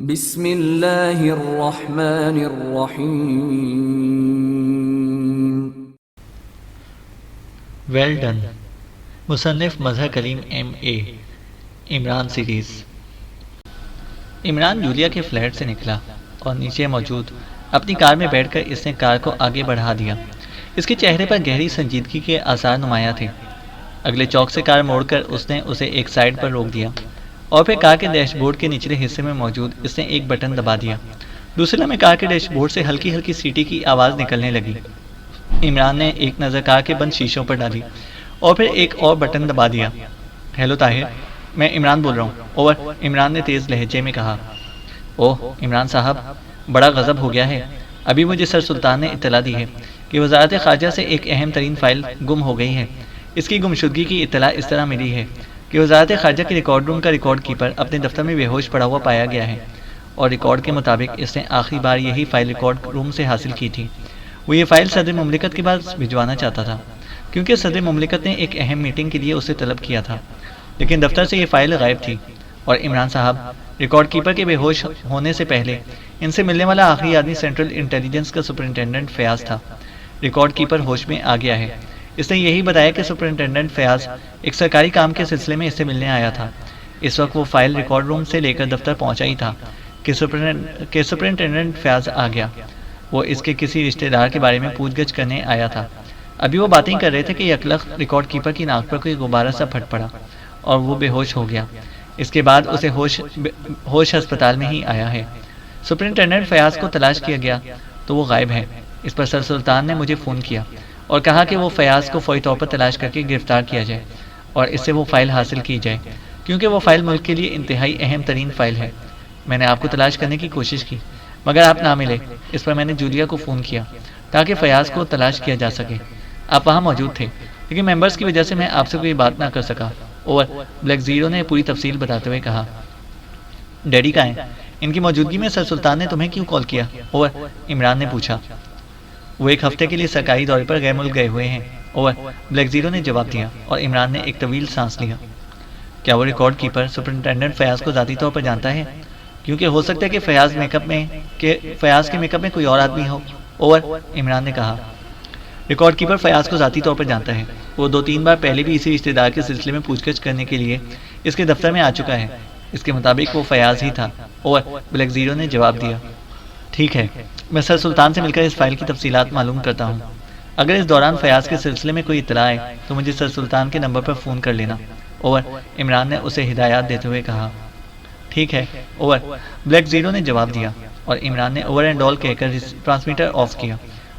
بسم اللہ الرحمن الرحیم۔ Well done. مصنف Mazhar Karim MA، Imran series. Imran Julia کے فلیٹ سے نکلا اور نیچے موجود اپنی کار میں بیٹھ کر اس نے کار کو آگے بڑھا دیا۔ اس کے چہرے پر گہری سنجیدگی کے آثار نمایاں تھے۔ اگلے چوک سے کار موڑ کر اس نے اسے ایک سائڈ پر روک دیا اور پھر کار کے ڈیش بورڈ کے نچلے حصے میں موجود اس نے ایک بٹن دبا دیا۔ دوسرے لمحے کار کے ڈیش بورڈ سے ہلکی ہلکی سیٹی کی آواز نکلنے لگی۔ عمران نے ایک نظر کار کے بند شیشوں پر ڈالی اور پھر ایک اور بٹن دبا دیا۔ ہیلو طاہر، میں عمران بول رہا ہوں، اوور۔ عمران نے تیز لہجے میں کہا۔ اوہ عمران صاحب، بڑا غضب ہو گیا ہے۔ ابھی مجھے سر سلطان نے اطلاع دی ہے کہ وزارت خارجہ سے ایک اہم ترین فائل گم ہو گئی ہے۔ اس کی گمشدگی کی اطلاع اس طرح ملی ہے کہ وزارت خارجہ کے ریکارڈ روم کا ریکارڈ کیپر اپنے دفتر میں بے ہوش پڑا ہوا پایا گیا ہے، اور ریکارڈ کے مطابق اس نے آخری بار یہی فائل ریکارڈ روم سے حاصل کی تھی۔ وہ یہ فائل صدر مملکت کے پاس بھجوانا چاہتا تھا، کیونکہ صدر مملکت نے ایک اہم میٹنگ کے لیے اسے طلب کیا تھا، لیکن دفتر سے یہ فائل غائب تھی۔ اور عمران صاحب، ریکارڈ کیپر کے بے ہوش ہونے سے پہلے ان سے ملنے والا آخری آدمی سینٹرل انٹیلیجنس کا سپرنٹینڈنٹ فیاض تھا۔ ریکارڈ کیپر ہوش میں آ گیا ہے۔ اس نے یہی بتایا کہ سپرنٹینڈنٹ فیاض ایک سرکاری کام کے سلسلے میں اس سے ملنے آیا تھا۔ اس وقت وہ فائل ریکارڈ روم سے لے کر دفتر پہنچا ہی تھا کہ سپرنٹینڈنٹ فیاض آ گیا۔ وہ اس کے کسی رشتہ دار کے بارے میں پوچھ گچھ کرنے آیا تھا۔ ابھی وہ باتیں کر رہے تھے کہ یکلخ ریکارڈ کیپر کی ناک پر کوئی غبارہ سا پھٹ پڑا اور وہ بے ہوش ہو گیا۔ اس کے بعد اسے ہوش ہسپتال میں ہی آیا ہے۔ سپرنٹینڈنٹ فیاض کو تلاش کیا گیا تو وہ غائب ہے۔ اس پر سر سلطان نے مجھے فون کیا اور کہا کہ وہ فیاض کو فوری طور پر تلاش کر کے گرفتار کیا جائے اور اس سے وہ فائل حاصل کی جائے، کیونکہ وہ فائل ملک کے لیے انتہائی اہم ترین فائل ہے۔ میں نے آپ کو تلاش کرنے کی کوشش کی مگر آپ نہ ملے۔ اس پر میں نے جولیا کو فون کیا تاکہ فیاض کو تلاش کیا جا سکے۔ آپ وہاں موجود تھے، لیکن ممبرز کی وجہ سے میں آپ سے کوئی بات نہ کر سکا، اوور۔ بلیک زیرو نے پوری تفصیل بتاتے ہوئے کہا۔ ڈیڈی کہاں ہیں؟ ان کی موجودگی میں سر سلطان نے تمہیں کیوں کال کیا، اوور؟ عمران نے پوچھا۔ وہ ایک ہفتے کے لیے سرکاری دورے پر غیر ملک گئے ہوئے ہیں، اوور، بلیک زیرو نے جواب دیا، اور عمران نے ایک طویل سانس لیا۔ کیا وہ ریکارڈ کیپر سپرنٹینڈنٹ فیاض کو ذاتی طور پر جانتا ہے؟ کیونکہ ہو سکتا ہے کہ فیاض کے میک اپ میں کوئی اور آدمی ہو، اوور، عمران نے کہا۔ ریکارڈ کیپر فیاض کو ذاتی طور پر جانتا ہے۔ وہ 2-3 بار پہلے بھی اسی رشتہ دار کے سلسلے میں پوچھ گچھ کرنے کے لیے اس کے دفتر میں آ چکا ہے۔ اس کے مطابق وہ فیاض ہی تھا، اوور، بلیک زیرو نے جواب دیا۔ ٹھیک ہے، میں سر سلطان سے مل کر اس فائل کی تفصیلات معلوم کرتا ہوں۔ اگر اس دوران فیاض کے سلسلے میں کوئی اطلاع آئے تو مجھے سر سلطان کے نمبر پر فون کر لینا، اوور، عمران نے اسے ہدایات دیتے ہوئے کہا۔ ٹھیک ہے، اوور، بلیک زیرو نے جواب دیا، اور عمران نے اوور اینڈ آل کہہ کر ٹرانسمیٹر آف کیا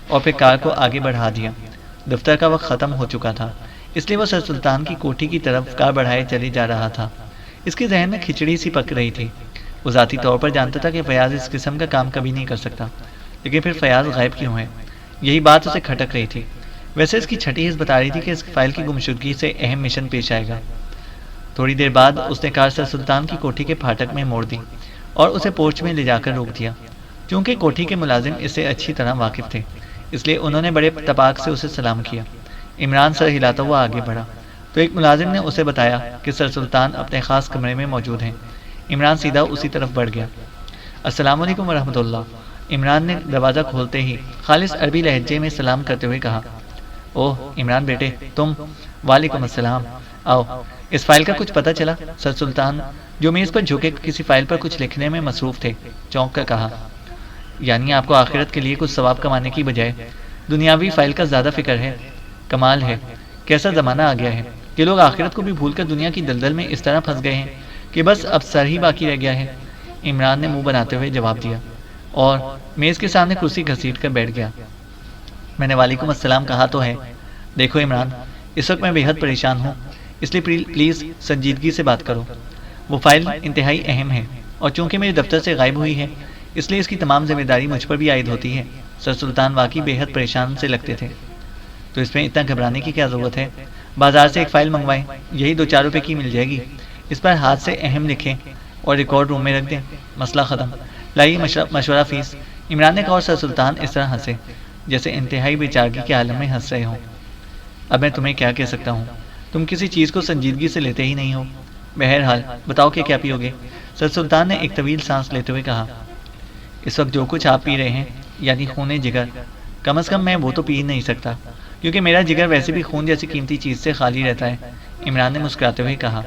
اور پھر کار کو آگے بڑھا دیا۔ دفتر کا وقت ختم ہو چکا تھا، اس لیے وہ سر سلطان کی کوٹھی کی طرف کار بڑھائے چلے جا رہا تھا۔ اس کے ذہن میں کھچڑی سی پک رہی تھی۔ وہ ذاتی طور پر جانتا تھا کہ فیاض اس قسم کا کام کبھی نہیں کر سکتا، لیکن پھر فیاض غائب کیوں ہے؟ یہی بات اسے کھٹک رہی تھی۔ ویسے اس کی چھٹی حص بتا رہی تھی کہ اس فائل کی گمشدگی سے اہم مشن پیش آئے گا۔ تھوڑی دیر بعد اس نے کار سر سلطان کی کوٹھی کے پھاٹک میں موڑ دی اور اسے پورچ میں لے جا کر روک دیا۔ چونکہ کوٹھی کے ملازم اس سے اچھی طرح واقف تھے، اس لیے انہوں نے بڑے اتفاق سے اسے سلام کیا۔ عمران سر ہلاتا ہوا آگے بڑھا تو ایک ملازم نے اسے بتایا کہ سر سلطان اپنے خاص کمرے میں موجود ہیں۔ عمران سیدھا اسی طرف بڑھ گیا۔ السلام علیکم ورحمۃ اللہ، عمران نے دروازہ کھولتے ہی خالص عربی لہجے میں سلام کرتے ہوئے کہا۔ اوہ عمران بیٹے، تم؟ وعلیکم السلام، آؤ۔ اس فائل کا کچھ پتہ چلا؟ سر سلطان، جو میز پر جھکے کسی فائل پر کچھ لکھنے میں مصروف تھے، چونک کر کہا۔ یعنی آپ کو آخرت کے لیے کچھ ثواب کمانے کی بجائے دنیاوی فائل کا زیادہ فکر ہے؟ کمال ہے، کیسا زمانہ آ گیا ہے کہ لوگ آخرت کو بھی بھول کر دنیا کی دلدل میں اس طرح پھنس گئے ہیں کہ بس اب سر ہی باقی رہ گیا ہے، عمران نے منہ بناتے ہوئے جواب دیا، اور میز کے سامنے کرسی گھسیٹ کر بیٹھ گیا۔ میں نے وعلیکم السلام کہا تو ہے۔ دیکھو عمران، اس وقت میں بے حد پریشان ہوں، اس لیے پلیز سنجیدگی سے بات کرو۔ وہ فائل انتہائی اہم ہے، اور چونکہ میرے دفتر سے غائب ہوئی ہے اس لیے اس کی تمام ذمہ داری مجھ پر بھی عائد ہوتی ہے۔ سر سلطان واقعی بے حد پریشان سے لگتے تھے۔ تو اس میں اتنا گھبرانے کی کیا ضرورت ہے؟ بازار سے ایک فائل منگوائیں، یہی 2-4 روپے کی مل جائے گی۔ اس پر ہاتھ سے اہم لکھیں اور ریکارڈ روم میں رکھ دیں، مسئلہ ختم۔ لائیے مشورہ فیس، عمران نے کہا، اور سر سلطان اس طرح ہنسے جیسے انتہائی بے چارگی کے عالم میں ہنس رہے ہوں۔ اب میں تمہیں کیا کہہ سکتا ہوں؟ تم کسی چیز کو سنجیدگی سے لیتے ہی نہیں ہو۔ بہرحال بتاؤ کہ کیا پیو گے؟ سر سلطان نے ایک طویل سانس لیتے ہوئے کہا، اس وقت جو کچھ آپ پی رہے ہیں یعنی خون جگر، کم از کم میں وہ تو پی نہیں سکتا، کیونکہ میرا جگر ویسے بھی خون جیسی قیمتی چیز سے خالی رہتا ہے۔ عمران نے مسکراتے ہوئے کہا،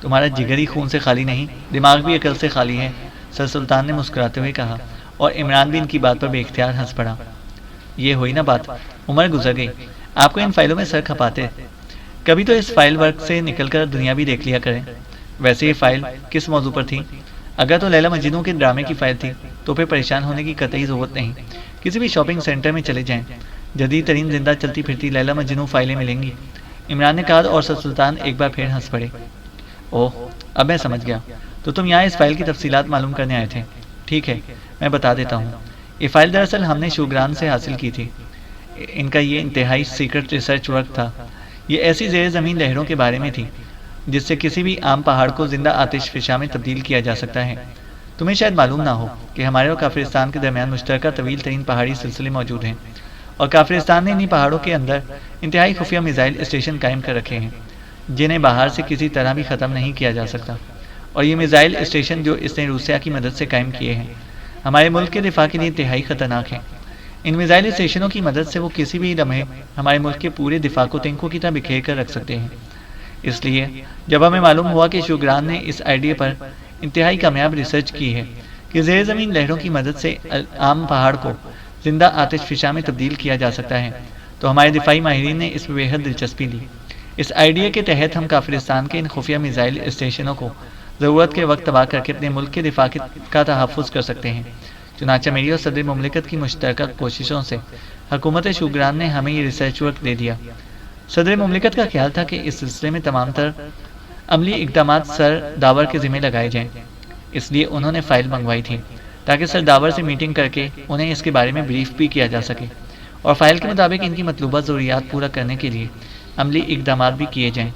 تمہارا جگر ہی خون سے خالی نہیں، دماغ بھی عقل سے خالی ہے، سر سلطان نے مسکراتے ہوئے کہا، اور عمران بھی ان کی بات پر بے اختیار ہنس پڑا۔ یہ ہوئی نا بات، عمر گزر گئی، آپ کو ان فائلوں میں سر کھپاتے، کبھی تو اس فائل ورک سے نکل کر دنیا بھی دیکھ لیا کریں۔ ویسے یہ فائل کس موضوع پر تھی؟ اگر تو لیلا مجنوں کے ڈرامے کی فائل تھی تو پھر پریشان ہونے کی قطعی ضرورت نہیں، کسی بھی شاپنگ سینٹر میں چلے جائیں، جدید ترین زندہ چلتی پھرتی لیلا مجنوں فائلیں ملیں گی، عمران نے کہا، اور سر سلطان ایک بار پھر ہنس پڑے۔ اوہ، اب میں سمجھ گیا، تو تم یہاں اس فائل کی تفصیلات معلوم کرنے آئے تھے۔ ٹھیک ہے، میں بتا دیتا ہوں۔ یہ فائل دراصل ہم نے شوگران سے حاصل کی تھی، ان کا یہ انتہائی سیکرٹ ریسرچ ورک تھا۔ یہ ایسی زیر زمین لہروں کے بارے میں تھی جس سے کسی بھی عام پہاڑ کو زندہ آتش فشاں میں تبدیل کیا جا سکتا ہے۔ تمہیں شاید معلوم نہ ہو کہ ہمارے اور کافرستان کے درمیان مشترکہ طویل ترین پہاڑی سلسلے موجود ہیں، اور کافرستان نے انہی پہاڑوں کے اندر انتہائی خفیہ میزائل اسٹیشن قائم کر رکھے ہیں جنہیں باہر سے کسی طرح بھی ختم نہیں کیا جا سکتا، اور یہ میزائل اسٹیشن جو اس نے روسیا کی مدد سے قائم کیے ہیں ہمارے ملک کے دفاع کے لیے انتہائی خطرناک ہیں۔ ان میزائل اسٹیشنوں کی مدد سے وہ کسی بھی لمحے ہمارے ملک کے پورے دفاع کو تنکوں کی طرح بکھیر کر رکھ سکتے ہیں۔ اس لیے جب ہمیں معلوم ہوا کہ شوگران نے اس آئیڈیا پر انتہائی کامیاب ریسرچ کی ہے کہ زیر زمین لہروں کی مدد سے عام پہاڑ کو زندہ آتش فشاں میں تبدیل کیا جا سکتا ہے، تو ہمارے دفاعی ماہرین نے اس میں بے حد دلچسپی لی۔ اس آئیڈیا کے تحت ہم کافرستان کے ان خفیہ میزائل اسٹیشنوں کو ضرورت کے وقت تباہ کر کے اپنے ملک کے دفاع کا تحفظ کر سکتے ہیں۔ چنانچہ میری اور صدر مملکت کی مشترکہ کوششوں سے حکومت شوگران نے ہمیں یہ ریسرچ ورک دے دیا۔ صدر مملکت کا خیال تھا کہ اس سلسلے میں تمام تر عملی اقدامات سر داور کے ذمہ لگائے جائیں، اس لیے انہوں نے فائل منگوائی تھی تاکہ سر داور سے میٹنگ کر کے انہیں اس کے بارے میں بریف بھی کیا جا سکے، اور فائل کے مطابق ان کی مطلوبہ ضروریات پورا کرنے کے لیے عملی اقدامات بھی کیے جائیں۔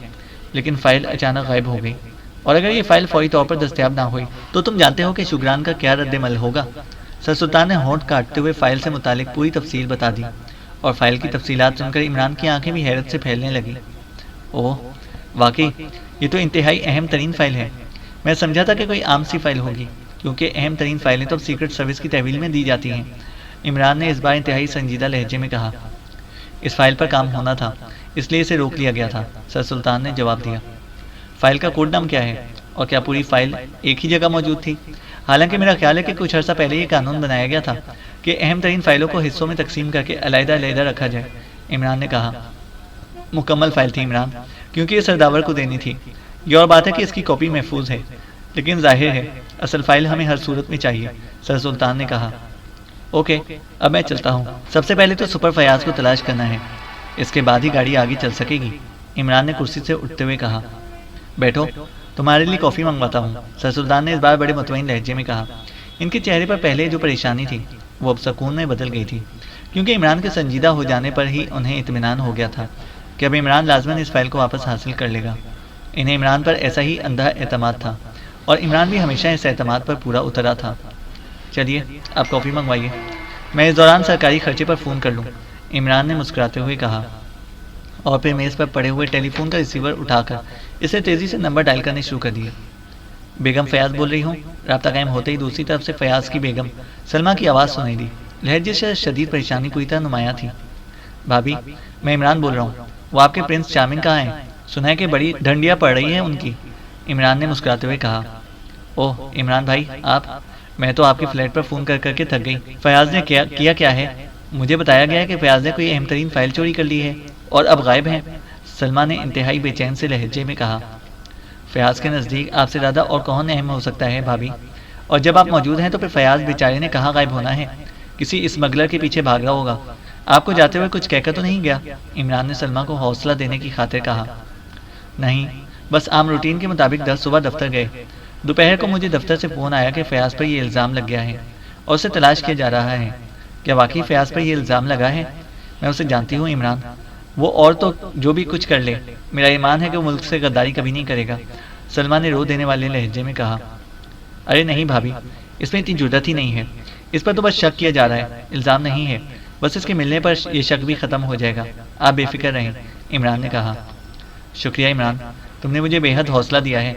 لیکن فائل اچانک غائب ہو گئی، اور اگر یہ فائل فوری طور پر دستیاب نہ ہوئی تو تم جانتے ہو کہ شوگران کا کیا رد عمل ہوگا۔ سر سلطان نے ہونٹ کاٹتے ہوئے فائل سے متعلق پوری تفصیل بتا دی، اور فائل کی تفصیلات سن کر عمران کی آنکھیں بھی حیرت سے پھیلنے لگیں۔ اوہ، واقعی یہ تو انتہائی اہم ترین فائل ہے۔ میں سمجھا تھا کہ کوئی عام سی فائل ہوگی، کیونکہ اہم ترین فائلیں تو سیکرٹ سروس کی تحویل میں دی جاتی ہیں۔ عمران نے اس بار انتہائی سنجیدہ لہجے میں کہا، اس فائل پر کام ہونا تھا، اس لیے اسے روک لیا گیا تھا، سر سلطان نے جواب دیا۔ فائل کا کوڈ نام کیا ہے، اور کیا پوری فائل ایک ہی جگہ موجود تھی؟ حالانکہ میرا خیال ہے کہ کچھ عرصہ پہلے یہ قانون بنایا گیا تھا کہ اہم ترین فائلوں کو حصوں میں تقسیم کر کے علیحدہ علیحدہ رکھا جائے، عمران نے کہا۔ مکمل فائل تھی عمران، کیونکہ یہ سرداور کو دینی تھی۔ یہ اور بات ہے کہ اس کی کاپی محفوظ ہے، لیکن ظاہر ہے اصل فائل ہمیں ہر صورت میں چاہیے، سر سلطان نے کہا۔ اوکے، اب میں چلتا ہوں، سب سے پہلے تو سپر فیاض کو تلاش کرنا ہے، اس کے بعد ہی گاڑی آگے چل سکے گی، عمران نے کرسی سے اٹھتے ہوئے کہا۔ بیٹھو، تمہارے لیے کافی منگواتا ہوں، سر سلطان نے اس بار بڑے مطمئن لہجے میں کہا۔ ان کے چہرے پر پہلے جو پریشانی تھی وہ اب سکون میں بدل گئی تھی، کیونکہ عمران کے سنجیدہ ہو جانے پر ہی انہیں اطمینان ہو گیا تھا کہ اب عمران لازماً اس فائل کو واپس حاصل کر لے گا۔ انہیں عمران پر ایسا ہی اندھا اعتماد تھا، اور عمران بھی ہمیشہ اس اعتماد پر پورا اترا تھا۔ چلیے، آپ کافی منگوائیے، میں اس دوران سرکاری خرچے پر فون کر لوں، عمران نے مسکراتے ہوئے کہا، اور پھر میز پر پڑے ہوئے ٹیلی فون کا ریسیور اٹھا کر اسے تیزی سے نمبر ڈائل کرنے شروع کر دیا۔ بیگم فیاض بول رہی ہوں، رابطہ قائم ہوتے ہی دوسری طرف سے فیاض کی بیگم سلمہ کی آواز سنائی دی۔ لہجے سے شدید پریشانی پوری طرح نمایاں تھی۔ بھابھی، میں عمران بول رہا ہوں، وہ آپ کے پرنس چارمنگ کہاں ہیں؟ سنا ہے کہ بڑی ڈھنڈیاں پڑ رہی ہیں ان کی، عمران نے مسکراتے ہوئے کہا۔ اوہ عمران بھائی، آپ، میں تو آپ کے فلیٹ پر فون کر کر کے تھک گئی۔ فیاض نے کیا ہے؟ مجھے بتایا گیا ہے کہ فیاض نے کوئی اہم ترین فائل چوری کر لی ہے اور اب غائب ہیں، سلمہ نے انتہائی بے چین سے لہجے میں کہا۔ فیاض کے نزدیک آپ سے زیادہ اور کون اہم ہو سکتا ہے بھابھی، اور جب آپ موجود ہیں تو پھر فیاض بیچارے نے کہاں غائب ہونا ہے؟ کسی اسمگلر کے پیچھے بھاگ رہا ہوگا۔ آپ کو جاتے ہوئے کچھ کہہ کر تو نہیں گیا؟ عمران نے سلمہ کو حوصلہ دینے کی خاطر کہا۔ نہیں، بس عام روٹین کے مطابق 10 صبح دفتر گئے۔ دوپہر کو مجھے دفتر سے فون آیا کہ فیاض پر یہ الزام لگ گیا ہے اور اسے تلاش کیا جا رہا ہے۔ کیا واقعی فیاض پر یہ الزام لگا ہے؟ میں اسے جانتی ہوں عمران، وہ اور تو جو بھی کچھ کر لے، میرا ایمان ہے کہ وہ ملک سے غداری کبھی نہیں کرے گا، سلمہ نے رو دینے والے لہجے میں کہا۔ ارے نہیں بھابھی، اس میں اتنی جرأت ہی نہیں ہے، اس پر تو بس شک کیا جا رہا ہے، الزام نہیں ہے، بس اس کے ملنے پر یہ شک بھی ختم ہو جائے گا، آپ بے فکر رہیں، عمران نے کہا۔ شکریہ عمران، تم نے مجھے بے حد حوصلہ دیا ہے،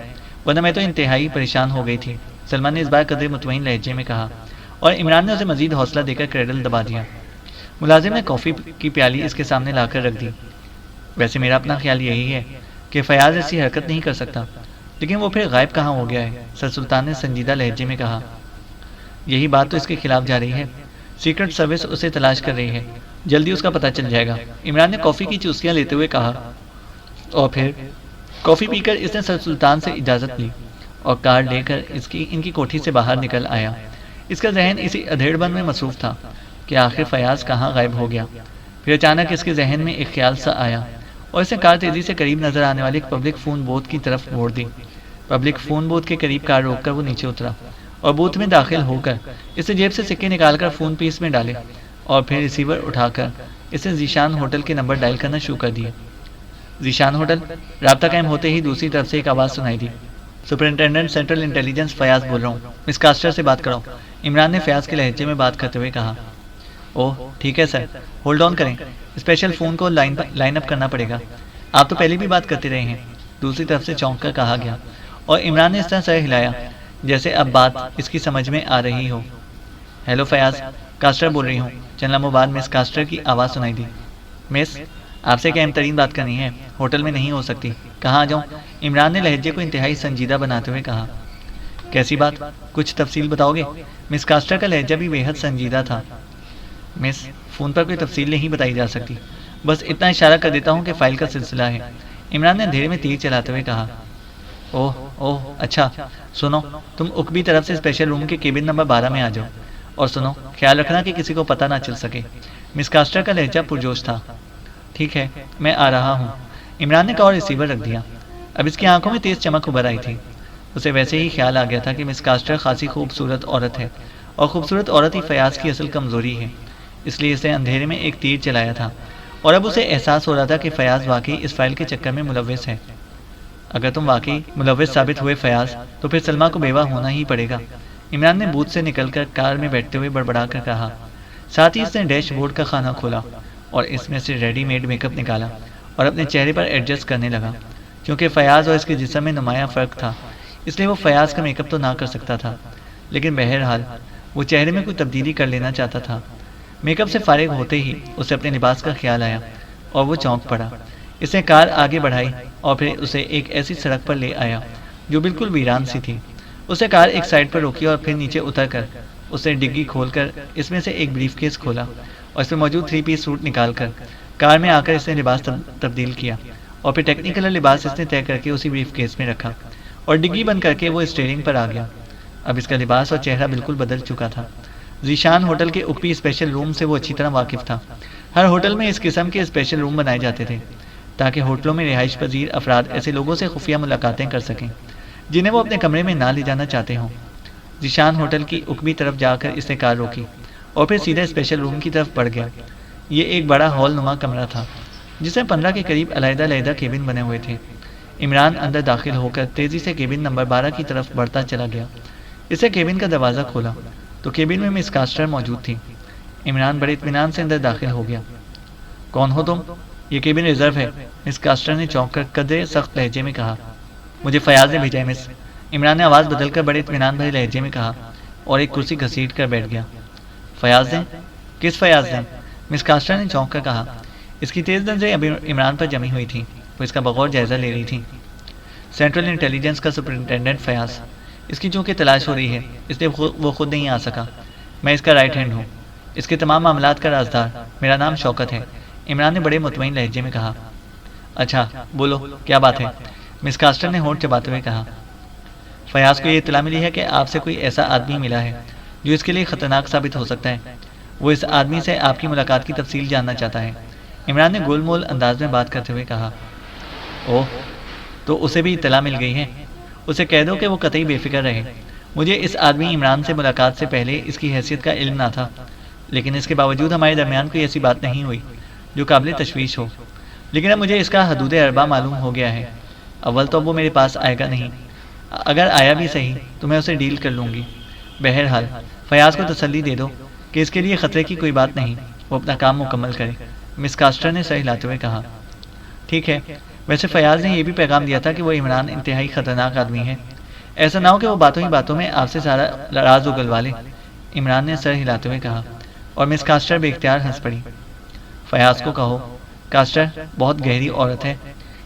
ورنہ میں تو انتہائی پریشان ہو گئی تھی، سلما نے اس بار قدر مطمئن لہجے میں کہا، اور عمران نے اسے مزید حوصلہ دے کر کریڈل دبا دیا۔ ملازم نے کافی کی پیالی اس کے سامنے لا کر رکھ دی۔ ویسے میرا اپنا خیال یہی ہے کہ فیاض ایسی حرکت نہیں کر سکتا، لیکن وہ پھر غائب کہاں ہو گیا ہے؟ سر سلطان نے سنجیدہ لہجے میں کہا۔ یہی بات تو اس کے خلاف جا رہی ہے، سیکرٹ سروس اسے تلاش کر رہی ہے، جلدی اس کا پتہ چل جائے گا، عمران نے کافی کی چوسکیاں لیتے ہوئے کہا، اور پھر کافی پی کر اس نے سر سلطان سے اجازت لی اور کار لے کر ان کی کوٹھی سے باہر نکل آیا۔ اس کا ذہن اسی ادھیڑ بن میں مصروف تھا کہ آخر فیاض کہاں غائب ہو گیا۔ پھر اچانک اس کے ذہن میں ایک خیال سا آیا اور اس نے کار تیزی سے قریب نظر آنے والی ایک پبلک فون بوتھ کی طرف موڑ دی۔ پبلک فون بوتھ کے قریب کار روک کر وہ نیچے اترا اور بوتھ میں داخل ہو کر اس نے جیب سے سکے نکال کر فون پیس میں ڈالے اور پھر ریسیور اٹھا کر اس نے ذیشان ہوٹل کے نمبر ڈائل کرنا شروع کر دیے۔ ذیشان ہوٹل، رابطہ قائم ہوتے ہی دوسری طرف سے ایک آواز سنائی دی، سپرنٹینڈنٹ سینٹرل انٹیلیجنس فیاض بول رہا ہوں، مس کاسٹر سے بات کراؤ، عمران نے فیاض کے لہجے میں بات کرتے ہوئے کہا۔ اوہ ٹھیک ہے سر، ہولڈ آن کریں، اسپیشل فون کو لائن اپ کرنا پڑے گا، آپ تو پہلے بھی بات کرتے رہے ہیں، دوسری طرف سے چونک کر کہا گیا، اور عمران نے اس طرح سر ہلایا جیسے اب بات اس کی سمجھ میں آ رہی ہو۔ ہیلو فیاض، کاسٹر بول رہی ہوں، چند لمحوں بعد مس کاسٹر کی آواز سنائی دی۔ مس، آپ سے ایک اہم ترین بات کرنی ہے، ہوٹل میں نہیں ہو سکتی، کہاں آ جاؤں؟ عمران نے لہجے کو انتہائی سنجیدہ بناتے ہوئے کہا۔ کیسی بات، کچھ تفصیل بتاؤ گے؟ مس کاسٹر کا لہجہ بھی بے حد سنجیدہ تھا۔ مس، فون پر کوئی تفصیل نہیں بتائی جا سکتی، بس اتنا اشارہ کر دیتا ہوں کہ فائل کا سلسلہ ہے، عمران نے اندھیرے میں تیر چلاتے ہوئے کہا۔ اوہ اوہ اچھا، سنو، تم اکبی طرف سے اسپیشل روم کے کیبن نمبر 12 میں آ جاؤ، اور سنو، خیال رکھنا کہ کسی کو پتہ نہ چل سکے۔ مس کاسٹر کا لہجہ پرجوش تھا۔ ٹھیک ہے، میں آ رہا ہوں، عمران نے کہا اور ریسیور رکھ دیا۔ اب اس کی آنکھوں میں تیز چمک ابھر آئی تھی، اسے ویسے ہی خیال آ گیا تھا کہ مس کاسٹر خاصی خوبصورت عورت ہے، اور خوبصورت عورت ہی فیاض کی اصل کمزوری ہے، اس لیے اسے اندھیرے میں ایک تیر چلایا تھا، اور اب اسے احساس ہو رہا تھا کہ فیاض واقعی اس فائل کے چکر میں ملوث ہے۔ اگر تم واقعی ملوث ثابت ہوئے فیاض، تو پھر سلما کو بیوہ ہونا ہی پڑے گا، عمران نے بوتھ سے نکل کر کار میں بیٹھتے ہوئے بڑبڑا کر کہا۔ ساتھ ہی اس نے ڈیش بورڈ کا خانہ کھولا اور اس میں سے ریڈی میڈ میک اپ نکالا اور اپنے چہرے پر ایڈجسٹ کرنے لگا۔ کیونکہ فیاض اور اس کے جسم میں نمایاں فرق تھا، اس لیے وہ فیاض کا میک اپ تو نہ کر سکتا تھا، لیکن بہرحال وہ چہرے میں کوئی تبدیلی کر لینا چاہتا تھا۔ میک اپ سے فارغ ہوتے ہی اسے اپنے لباس کا خیال آیا اور وہ چونک پڑا۔ اس نے کار آگے بڑھائی اور پھر اسے ایک ایسی سڑک پر لے آیا جو بالکل ویران سی تھی۔ اس نے کار ایک سائڈ پر روکی اور پھر نیچے اتر کر اس نے ڈگی کھول کر اس میں سے ایک بریف کیس کھولا اور اس میں موجود 3 پیس سوٹ نکال کر کار میں آ کر اس نے لباس تبدیل کیا، اور پھر ٹیکنیکل لباس اس نے طے کر کے اسی بریف کیس میں رکھا اور ڈگی بند کر کے وہ اسٹیئرنگ پر آ گیا۔ اب اس کا لباس اور چہرہ بالکل بدل چکا تھا۔ ذیشان ہوٹل کے اوپی اسپیشل روم سے وہ اچھی طرح واقف تھا۔ ہر ہوٹل میں اس قسم کے اسپیشل روم بنائے جاتے تھے تاکہ ہوٹلوں میں رہائش پذیر افراد ایسے لوگوں سے خفیہ ملاقاتیں کر سکیں جنہیں وہ اپنے کمرے میں نہ لے جانا چاہتے ہوں۔ ذیشان ہوٹل کی اکبی طرف جا کر اس نے کار روکی اور پھر سیدھا اسپیشل روم کی طرف بڑھ گیا۔ یہ ایک بڑا ہال نما کمرہ تھا جس میں 15 کے قریب علیحدہ علیحدہ کیبن بنے ہوئے تھے۔ عمران اندر داخل ہو کر تیزی سے کیبن نمبر 12 کی طرف بڑھتا چلا گیا۔ اس نے کیبن کا دروازہ کھولا تو کیبن میں مس کاسٹر موجود تھی۔ عمران بڑے اطمینان سے اندر داخل ہو گیا۔ کون ہو تم؟ یہ کیبن ریزرو ہے، مس کاسٹر نے چونک کر قدرے سخت لہجے میں کہا۔ مجھے فیاض نے بھیجا ہے مس، عمران نے آواز بدل کر بڑے اطمینان بھرے لہجے میں کہا اور ایک کرسی گھسیٹ کر بیٹھ گیا۔ فیاض نے؟ کس فیاض نے؟ مس کاسٹر نے چونک کر کہا۔ اس کی تیز نظریں ابھی عمران پر جمی ہوئی تھیں، وہ اس کا بغور جائزہ لے رہی تھیں۔ سینٹرل انٹیلیجنس کا سپرنٹینڈنٹ فیاض، اس کی چونکہ تلاش ہو رہی ہے اس لیے وہ خود نہیں آ سکا، میں اس کا رائٹ ہینڈ ہوں، اس کے تمام معاملات کا رازدار، میرا نام شوکت ہے، عمران نے بڑے مطمئن لہجے میں کہا۔ اچھا بولو کیا بات ہے؟ مس کاسٹر نے ہونٹ چباتے ہوئے کہا۔ فیاض کو یہ اطلاع ملی ہے کہ آپ سے کوئی ایسا آدمی ملا ہے جو اس کے لیے خطرناک ثابت ہو سکتا ہے، وہ اس آدمی سے آپ کی ملاقات کی تفصیل جاننا چاہتا ہے، عمران نے گول مول انداز میں بات کرتے ہوئے کہا۔ اوہ، تو اسے بھی اطلاع مل گئی ہے، اسے کہہ دو کہ وہ قطعی بے فکر رہے، مجھے اس آدمی عمران سے ملاقات سے پہلے اس کی حیثیت کا علم نہ تھا، لیکن اس کے باوجود ہمارے درمیان کوئی ایسی بات نہیں ہوئی جو قابل تشویش ہو، لیکن اب مجھے اس کا حدود اربا معلوم ہو گیا ہے۔ اول تو اب وہ میرے پاس آئے گا نہیں، اگر آیا بھی صحیح تو میں اسے ڈیل کر لوں گی۔ بہرحال فیاض کو تسلی دے دو کہ اس کے لیے خطرے کی کوئی بات نہیں، وہ اپنا کام مکمل کرے، مس کاسٹر نے سر ہلاتے ہوئے کہا۔ ٹھیک ہے، ویسے فیاض نے یہ بھی پیغام دیا تھا کہ وہ عمران انتہائی خطرناک آدمی ہے، ایسا نہ ہو کہ وہ باتوں ہی باتوں میں آپ سے سارا راز اگلوا لے۔ عمران نے سر ہلاتے ہوئے کہا، اور مس کاسٹر بے اختیار ہنس پڑی۔ فیاض کو کہو، کاسٹر بہت گہری عورت ہے۔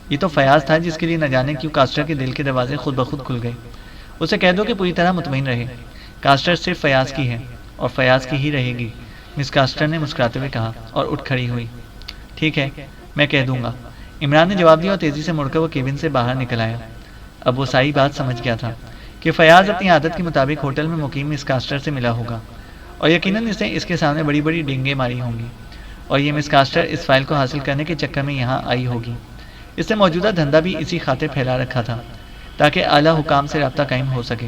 یہ تو فیاض تھا جس کے لیے نہ جانے کیوں کاسٹر کے دل کے دروازے خود بخود کھل گئے۔ اسے کہہ دو کہ پوری طرح مطمئن رہے، کاسٹر صرف فیاض کی ہے اور فیاض کی ہی رہے گی، مس کاسٹر نے مسکراتے ہوئے کہا اور اٹھ کھڑی ہوئی۔ ٹھیک ہے، میں کہہ دوں گا، عمران نے جواب دیا اور تیزی سے مڑ کر وہ کیبن سے باہر نکل آیا۔ اب وہ صحیح بات سمجھ گیا تھا کہ فیاض اپنی عادت کے مطابق ہوٹل میں مقیم مس کاسٹر سے ملا ہوگا اور یقیناً اس نے اس کے سامنے بڑی بڑی ڈینگیں ماری ہوں گی اور یہ مس کاسٹر اس فائل کو حاصل کرنے کے چکر میں یہاں آئی ہوگی۔ اس نے موجودہ دھندا بھی اسی خاطر پھیلا رکھا تھا تاکہ اعلیٰ حکام سے رابطہ قائم ہو سکے،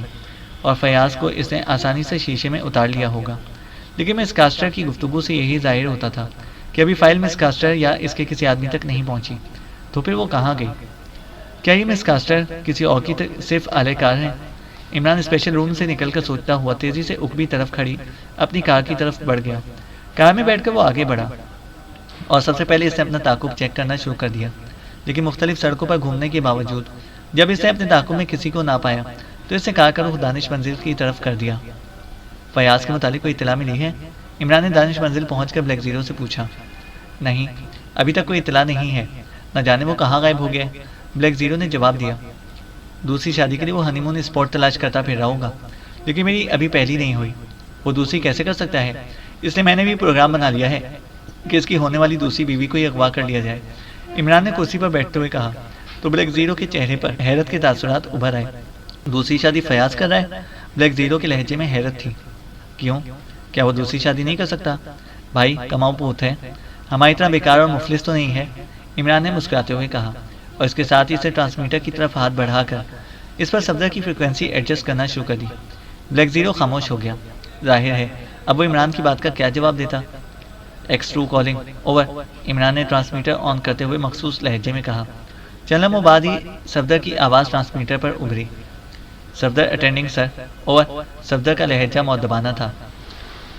اور فیاض کو اس نے آسانی سے شیشے میں اتار لیا ہوگا۔ لیکن مس کاسٹر کی گفتگو سے یہی ظاہر ہوتا تھا کہ ابھی فائل مس کاسٹر یا اس کے کسی آدمی تک نہیں پہنچی، تو پھر وہ کہاں گئی؟ کیا یہ مس کاسٹر کسی اور کی صرف اعلی کار ہے؟ عمران اسپیشل روم سے نکل کر سوچتا ہوا تیزی سے اکبی طرف کھڑی اپنی کار کی طرف بڑھ گیا۔ کار میں بیٹھ کر وہ آگے بڑھا اور سب سے پہلے اس نے اپنا تعاقب چیک کرنا شروع کر دیا، لیکن مختلف سڑکوں پر گھومنے کے باوجود جب اس نے اپنے تعاقب میں کسی کو نہ پایا تو اس نے کار کا رخ دانش منزل کی طرف کر دیا۔ فیاض کے متعلق کوئی اطلاع ملی ہے؟ عمران نے دانش منزل پہنچ کر بلیک زیرو سے پوچھا۔ نہیں، ابھی تک کوئی اطلاع نہیں ہے، نہ جانے وہ کہاں غائب ہو گیا، بلیک زیرو نے جواب دیا۔ دوسری شادی کے لیے وہ ہنی مون اسپاٹ تلاش کرتا پھر رہا ہوگا، لیکن میری ابھی پہلی نہیں ہوئی۔ وہ دوسری کیسے کر سکتا ہے؟ اس لیے میں نے بھی پروگرام بنا لیا ہے کہ اس کی ہونے والی دوسری بیوی کو ہی اغوا کر لیا جائے، عمران نے کرسی پر بیٹھتے ہوئے کہا۔ تو بلیک زیرو کے چہرے پر حیرت کے تاثرات ابھر آئے۔ دوسری شادی فیاض کر رہا ہے؟ بلیک زیرو کے لہجے میں حیرت تھی۔ کیوں؟ کیا وہ دوسری شادی نہیں کر سکتا؟ بھائی کماؤ پوت ہے، ہماری طرح بیکار اور مفلس تو نہیں ہے، عمران نے مسکراتے ہوئے کہا، اور اس کے ساتھ ہی اسے ٹرانسمیٹر کی طرف ہاتھ بڑھا کر اس پر صفدر کی فریکوینسی ایڈجسٹ کرنا شروع کر دی۔ بلیک زیرو خاموش ہو گیا۔ ظاہر ہے اب وہ عمران کی بات کا کیا جواب دیتا۔ X true calling over, Imran نے ٹرانسمیٹر آن کرتے ہوئے مخصوص لہجے میں کہا۔ چند لمحوں بعد ہی صفدر کی آواز ٹرانسمیٹر پر ابھری۔ صفدر اٹینڈنگ سر، اوور، صفدر کا لہجہ مؤدبانہ تھا۔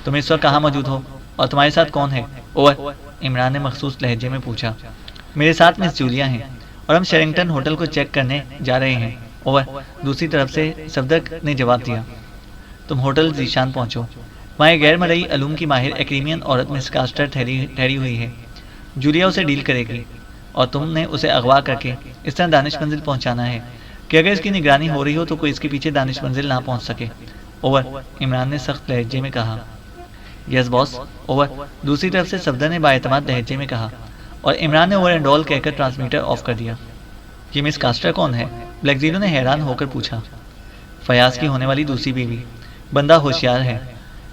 تم اس وقت کہاں موجود ہو اور تمہارے ساتھ کون ہے؟ اوور، عمران نے مخصوص لہجے میں پوچھا۔ میرے ساتھ مس جولیا ہیں اور ہم شیرنگٹن ہوٹل کو چیک کرنے جا رہے ہیں، اوور، دوسری طرف سے صفدر نے جواب دیا۔ تم ہوٹل ذیشان پہنچو، وہاں ایک غیر مرئی علوم کی ماہر ایکریمین عورت مس کاسٹر ٹھہری ہوئی ہے، جولیا اسے ڈیل کرے گی، اور تم نے اسے اغوا کر کے اس طرح دانش منزل پہنچانا ہے کہ اگر اس کی نگرانی ہو رہی ہو تو کوئی اس کے پیچھے دانش منزل نہ پہنچ سکے، اوور، عمران نے سخت لہجے میں کہا۔ یس باس، اوور، دوسری طرف سے صفدر نے باعتماد لہجے میں کہا، اور عمران نے اوور اینڈ آل کہہ کر ٹرانسمیٹر آف کر دیا۔ یہ مس کاسٹر کون ہے؟ بلیک زیرو نے حیران ہو کر پوچھا۔ فیاض کی ہونے والی دوسری بیوی، بندہ ہوشیار ہے،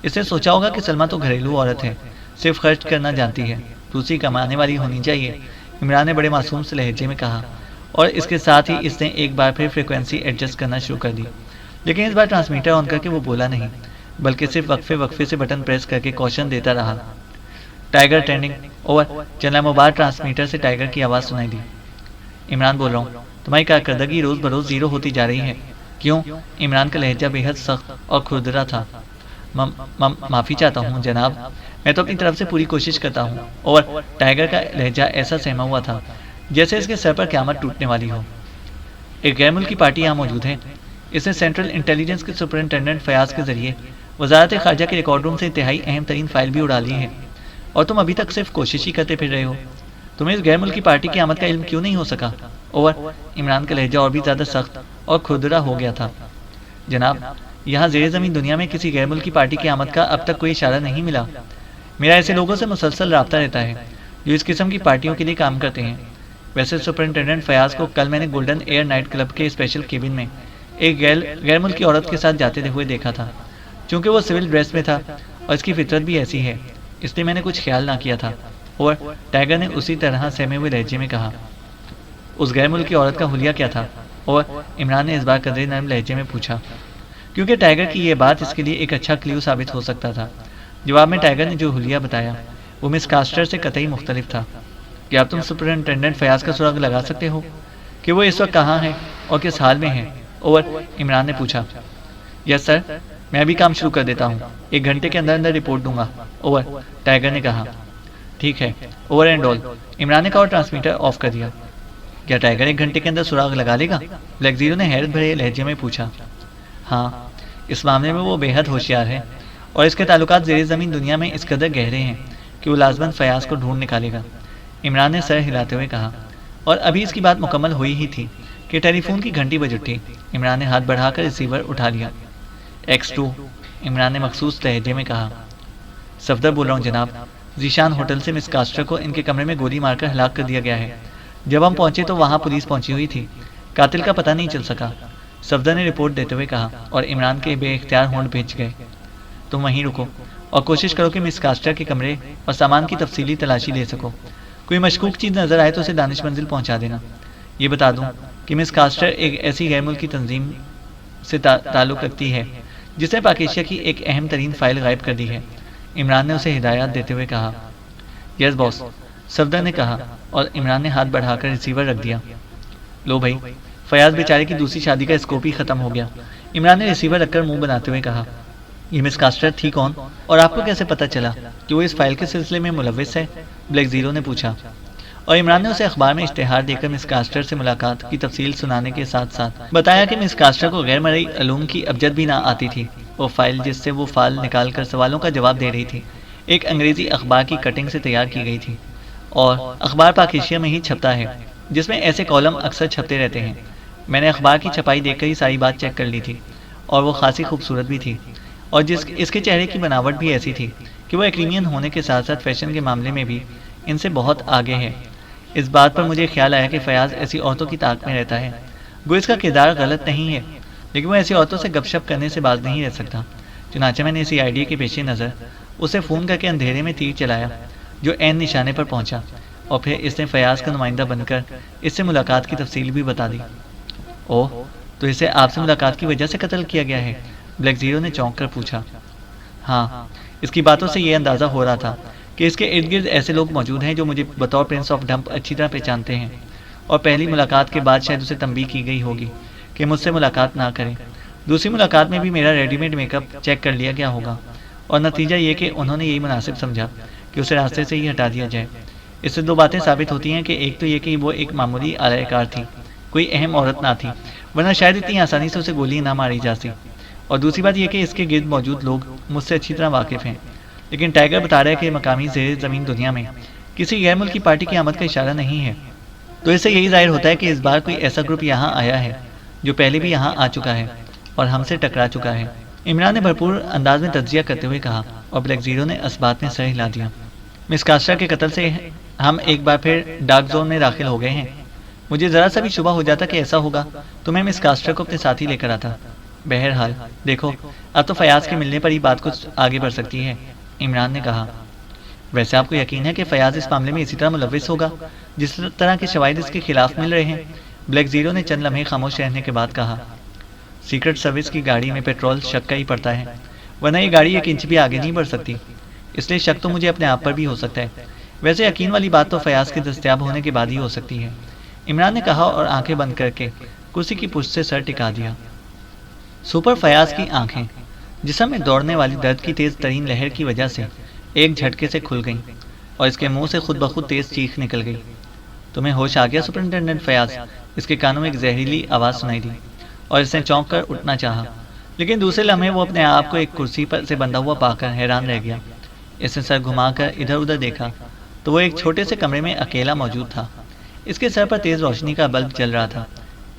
اس نے سوچا ہوگا کہ سلمہ تو گھریلو عورت ہے، صرف خرچ کرنا جانتی ہے، دوسری کمانے والی ہونی چاہیے، عمران نے بڑے معصوم سے لہجے میں کہا، اور اس کے ساتھ ہی اس نے ایک بار پھر فریکوینسی ایڈجسٹ کرنا شروع کر دی، لیکن اس بار ٹرانسمیٹر آن کر کے وہ بولا نہیں، بلکہ صرف وقفے سے بٹن پریس کر کے کوشن دیتا رہا۔ ٹائیگر ٹرینڈنگ اوور، چند لمحوں بعد ٹرانسمیٹر سے ٹائیگر کی آواز سنائی دی۔ عمران بول رہا ہوں، تمہاری کارکردگی روز بروز زیرو ہوتی جا رہی ہے۔ کیوں؟ عمران کا لہجہ بے حد سخت اور کھردرا تھا۔ معافی چاہتا ہوں جناب، میں تو اپنی طرف سے پوری کوشش کرتا ہوں، اوور، ٹائیگر کا لہجہ ایسا سہما ہوا تھا جیسے اس کے سر پر قیامت ٹوٹنے والی ہو۔ ایک غیر ملکی پارٹی یہاں موجود ہے، اس نے سینٹرل انٹیلیجنس کے سپرنٹینڈنٹ فیاض کے ذریعے وزارت خارجہ کے ریکارڈ روم سے انتہائی اہم ترین فائل بھی اڑا لی ہے، اور تم ابھی تک صرف کوشش ہی کرتے پھر رہے ہو۔ تمہیں اس غیر ملکی پارٹی کی آمد کا علم کیوں نہیں ہو سکا؟ اوور، عمران کا لہجہ اور بھی زیادہ سخت اور کھردرا ہو گیا تھا۔ جناب، یہاں زیر زمین دنیا میں کسی غیر ملکی پارٹی کی آمد کا اب تک کوئی اشارہ نہیں ملا۔ میرا ایسے لوگوں سے مسلسل رابطہ رہتا ہے جو اس قسم کی پارٹیوں کے لیے کام کرتے ہیں۔ ویسے سپرنٹینڈنٹ فیاض کو کل میں نے گولڈن ایئر نائٹ کلب کے اسپیشل کیبن میں ایک غیر ملکی عورت کے ساتھ جاتے ہوئے دیکھا تھا۔ چونکہ وہ سول ڈریس میں تھا اور اس کی فطرت بھی ایسی ہے، اس لیے میں نے کچھ خیال نہ کیا تھا، اور ٹائیگر نے اسی طرح سہمے ہوئے لہجے میں کہا۔ اس غیر ملکی عورت کا حلیہ کیا تھا؟ اور عمران نے اس بار قدرے نرم لہجے میں پوچھا، کیونکہ ٹائیگر کی یہ بات اس کے لیے ایک اچھا کلیو ثابت ہو سکتا تھا۔ جواب میں ٹائیگر نے جو حلیہ بتایا وہ مس کاسٹر سے قطعی مختلف تھا۔ کیا اب تم سپرنٹینڈنٹ فیاض کا سراغ لگا سکتے ہو کہ وہ اس وقت کہاں ہے اور کس حال میں ہے؟ اوور، عمران نے پوچھا۔ یس سر، میں ابھی کام شروع کر دیتا ہوں، 1 گھنٹے کے اندر رپورٹ دوں گا، اوور، ٹائیگر نے کہا۔ ٹھیک ہے، اوور اینڈ آل، عمران نے کہا اور ٹرانسمیٹر آف کر دیا۔ کیا ٹائیگر 1 گھنٹے کے اندر سراغ لگا لے گا؟ بلیک زیرو نے حیرت بھرے لہجے میں پوچھا۔ ہاں، اس معاملے میں وہ بے حد ہوشیار ہے اور اس کے تعلقات زیر زمین دنیا میں اس قدر گہرے ہیں کہ وہ لازماً فیاض کو ڈھونڈ نکالے گا۔ عمران نے سر ہلاتے ہوئے کہا، اور ابھی اس کی بات مکمل ہوئی ہی تھی کہ ٹیلی فون کی گھنٹی بج اٹھی۔ عمران نے ہاتھ بڑھا کر ریسیور اٹھا لیا۔ X2، عمران نے مخصوص لہجے میں کہا۔ صفدر بول رہا ہوں جناب، ذیشان ہوٹل سے مس کاسٹر کو ان کے کمرے میں گولی مار کر ہلاک کر دیا گیا ہے۔ جب ہم پہنچے تو وہاں پولیس پہنچی ہوئی تھی، قاتل کا پتہ نہیں چل سکا، صفدر نے رپورٹ دیتے ہوئے کہا، اور عمران کے بے اختیار ہونٹ بھیج گئے۔ تم وہیں رکو اور کوشش کرو کہ مس کاسٹر کے کمرے اور سامان کی تفصیلی تلاشی لے سکو۔ کوئی مشکوک چیز نظر آئے تو اسے دانش منزل پہنچا دینا۔ یہ بتا دوں کہ مس کاسٹر ایک ایسی غیر ملکی تنظیم سے تعلق رکھتی ہے جس نے پاک ایشیا کی ایک اہم ترین فائل غائب کر دی ہے۔ عمران نے اسے ہدایات دیتے ہوئے کہا۔ یس باس، صفدر نے کہا، اور عمران نے ہاتھ بڑھا کر ریسیور رکھ دیا۔ لو بھائی، فیاض بیچارے کی دوسری شادی کا اسکوپ ہی ختم ہو گیا۔ عمران نے ریسیور رکھ کر منہ بناتے ہوئے کہا، یہ مس کاسٹر تھی کون اور آپ کو کیسے پتہ چلا کہ وہ اس فائل کے سلسلے میں ملوث ہے؟ بلیک زیرو نے پوچھا، اور عمران نے اسے اخبار میں اشتہار دے کر مس کاسٹر سے ملاقات کی تفصیل سنانے کے ساتھ ساتھ بتایا کہ مس کاسٹر کو غیر مرئی علوم کی ابجد بھی نہ آتی تھی۔ وہ فائل جس سے وہ فال نکال کر سوالوں کا جواب دے رہی تھی ایک انگریزی اخبار کی کٹنگ سے تیار کی گئی تھی، اور اخبار پاک ایشیا میں ہی چھپتا ہے جس میں ایسے کالم اکثر چھپتے رہتے ہیں۔ میں نے اخبار کی چھپائی دیکھ کر ہی ساری بات چیک کر لی تھی، اور وہ خاصی خوبصورت بھی تھی، اور اس کے چہرے کی بناوٹ بھی ایسی تھی کہ وہ ایکریمین ہونے کے ساتھ ساتھ فیشن کے معاملے میں بھی ان سے بہت آگے ہے۔ اس بات پر مجھے خیال آیا کہ فیاض ایسی عورتوں کی طاق میں رہتا ہے۔ گو اس کا کردار غلط نہیں ہے، لیکن وہ ایسی عورتوں سے گپ شپ کرنے سے باز نہیں رہ سکتا۔ چنانچہ میں نے اسی آئیڈیا کے پیش نظر اسے فون کر کے اندھیرے میں تیر چلایا جو عین نشانے پر پہنچا، اور پھر اس نے فیاض کا نمائندہ بن کر اس سے ملاقات کی تفصیل بھی بتا دی۔ اوہ، تو اسے آپ سے ملاقات کی وجہ سے قتل کیا گیا ہے؟ بلیک زیرو نے چونک کر پوچھا۔ ہاں، اس کی باتوں سے یہ اندازہ ہو رہا تھا کہ اس کے ارد گرد ایسے لوگ موجود ہیں جو مجھے بطور پرنس آف ڈمپ اچھی طرح پہچانتے ہیں، اور پہلی ملاقات کے بعد شاید اسے تنبیہ کی گئی ہوگی کہ مجھ سے ملاقات نہ کریں۔ دوسری ملاقات میں بھی میرا ready made make up check کر لیا گیا ہوگا، اور نتیجہ یہ کہ انہوں نے یہی مناسب سمجھا کہ اسے راستے سے ہی ہٹا دیا جائے۔ اس سے دو باتیں ثابت ہوتی ہیں کہ ایک تو یہ کہ وہ ایک معمولی اعلی کار تھی، کوئی اہم عورت نہ تھی، ورنہ شاید اتنی آسانی سے اسے گولی نہ ماری جاتی، اور دوسری بات یہ کہ اس کے گرد موجود لوگ مجھ سے اچھی طرح واقف ہیں۔ لیکن ٹائیگر بتا رہا ہے کہ مقامی زیر زمین دنیا میں کسی غیر ملکی پارٹی کی آمد کا اشارہ نہیں ہے، تو اس سے یہی ظاہر ہوتا ہے کہ اس بار کوئی ایسا گروپ یہاں آیا ہے جو پہلے بھی یہاں آ چکا ہے اور ہم سے ٹکرا چکا ہے۔ عمران نے بھرپور انداز میں تجزیہ کرتے ہوئے کہا، اور بلیک زیرو نے اس بات میں سر ہلا دیا۔ مس کاسٹر کے قتل سے ہم ایک بار پھر ڈارک زون میں داخل ہو گئے ہیں۔ مجھے ذرا سا بھی شبہ ہو جاتا کہ ایسا ہوگا تو میں مس کاسٹر کو اپنے ساتھ ہی لے کر آتا۔ بہرحال دیکھو، اب تو فیاض کے ملنے پر ہی بات کچھ آگے بڑھ سکتی ہے، عمران نے کہا۔ ویسے آپ کو یقین ہے کہ فیاض اس معاملے میں اسی طرح ملوث ہوگا جس طرح کے شواہد اس کے خلاف مل رہے ہیں؟ بلیک زیرو نے چند لمحے خاموش رہنے کے بعد کہا۔ سیکرٹ سروس کی گاڑی میں پیٹرول شک کا ہی پڑتا ہے، ورنہ یہ گاڑی ایک انچ بھی آگے نہیں بڑھ سکتی، اس لیے شک تو مجھے اپنے آپ پر بھی ہو سکتا ہے۔ ویسے یقین والی بات تو فیاض کے دستیاب ہونے کے بعد ہی ہو سکتی ہے، عمران نے کہا، اور آنکھیں بند کر کے کرسی کی پشت سے سر ٹکا دیا۔ سپر فیاض کی آنکھیں جسم میں دوڑنے والی درد کی تیز ترین لہر کی وجہ سے ایک جھٹکے سے کھل گئیں، اور اس کے منہ سے خود بخود تیز چیخ نکل گئی۔ تمہیں ہوش آ گیا سپرنٹینڈنٹ فیاض؟ اس کے کانوں میں ایک زہریلی آواز سنائی دی، اور اس نے چونک کر اٹھنا چاہا، لیکن دوسرے لمحے وہ اپنے آپ کو ایک کرسی پر سے بندھا ہوا پا کر حیران رہ گیا۔ اس نے سر گھما کر ادھر ادھر دیکھا تو وہ ایک چھوٹے سے کمرے میں اکیلا موجود تھا۔ اس کے سر پر تیز روشنی کا بلب جل رہا تھا۔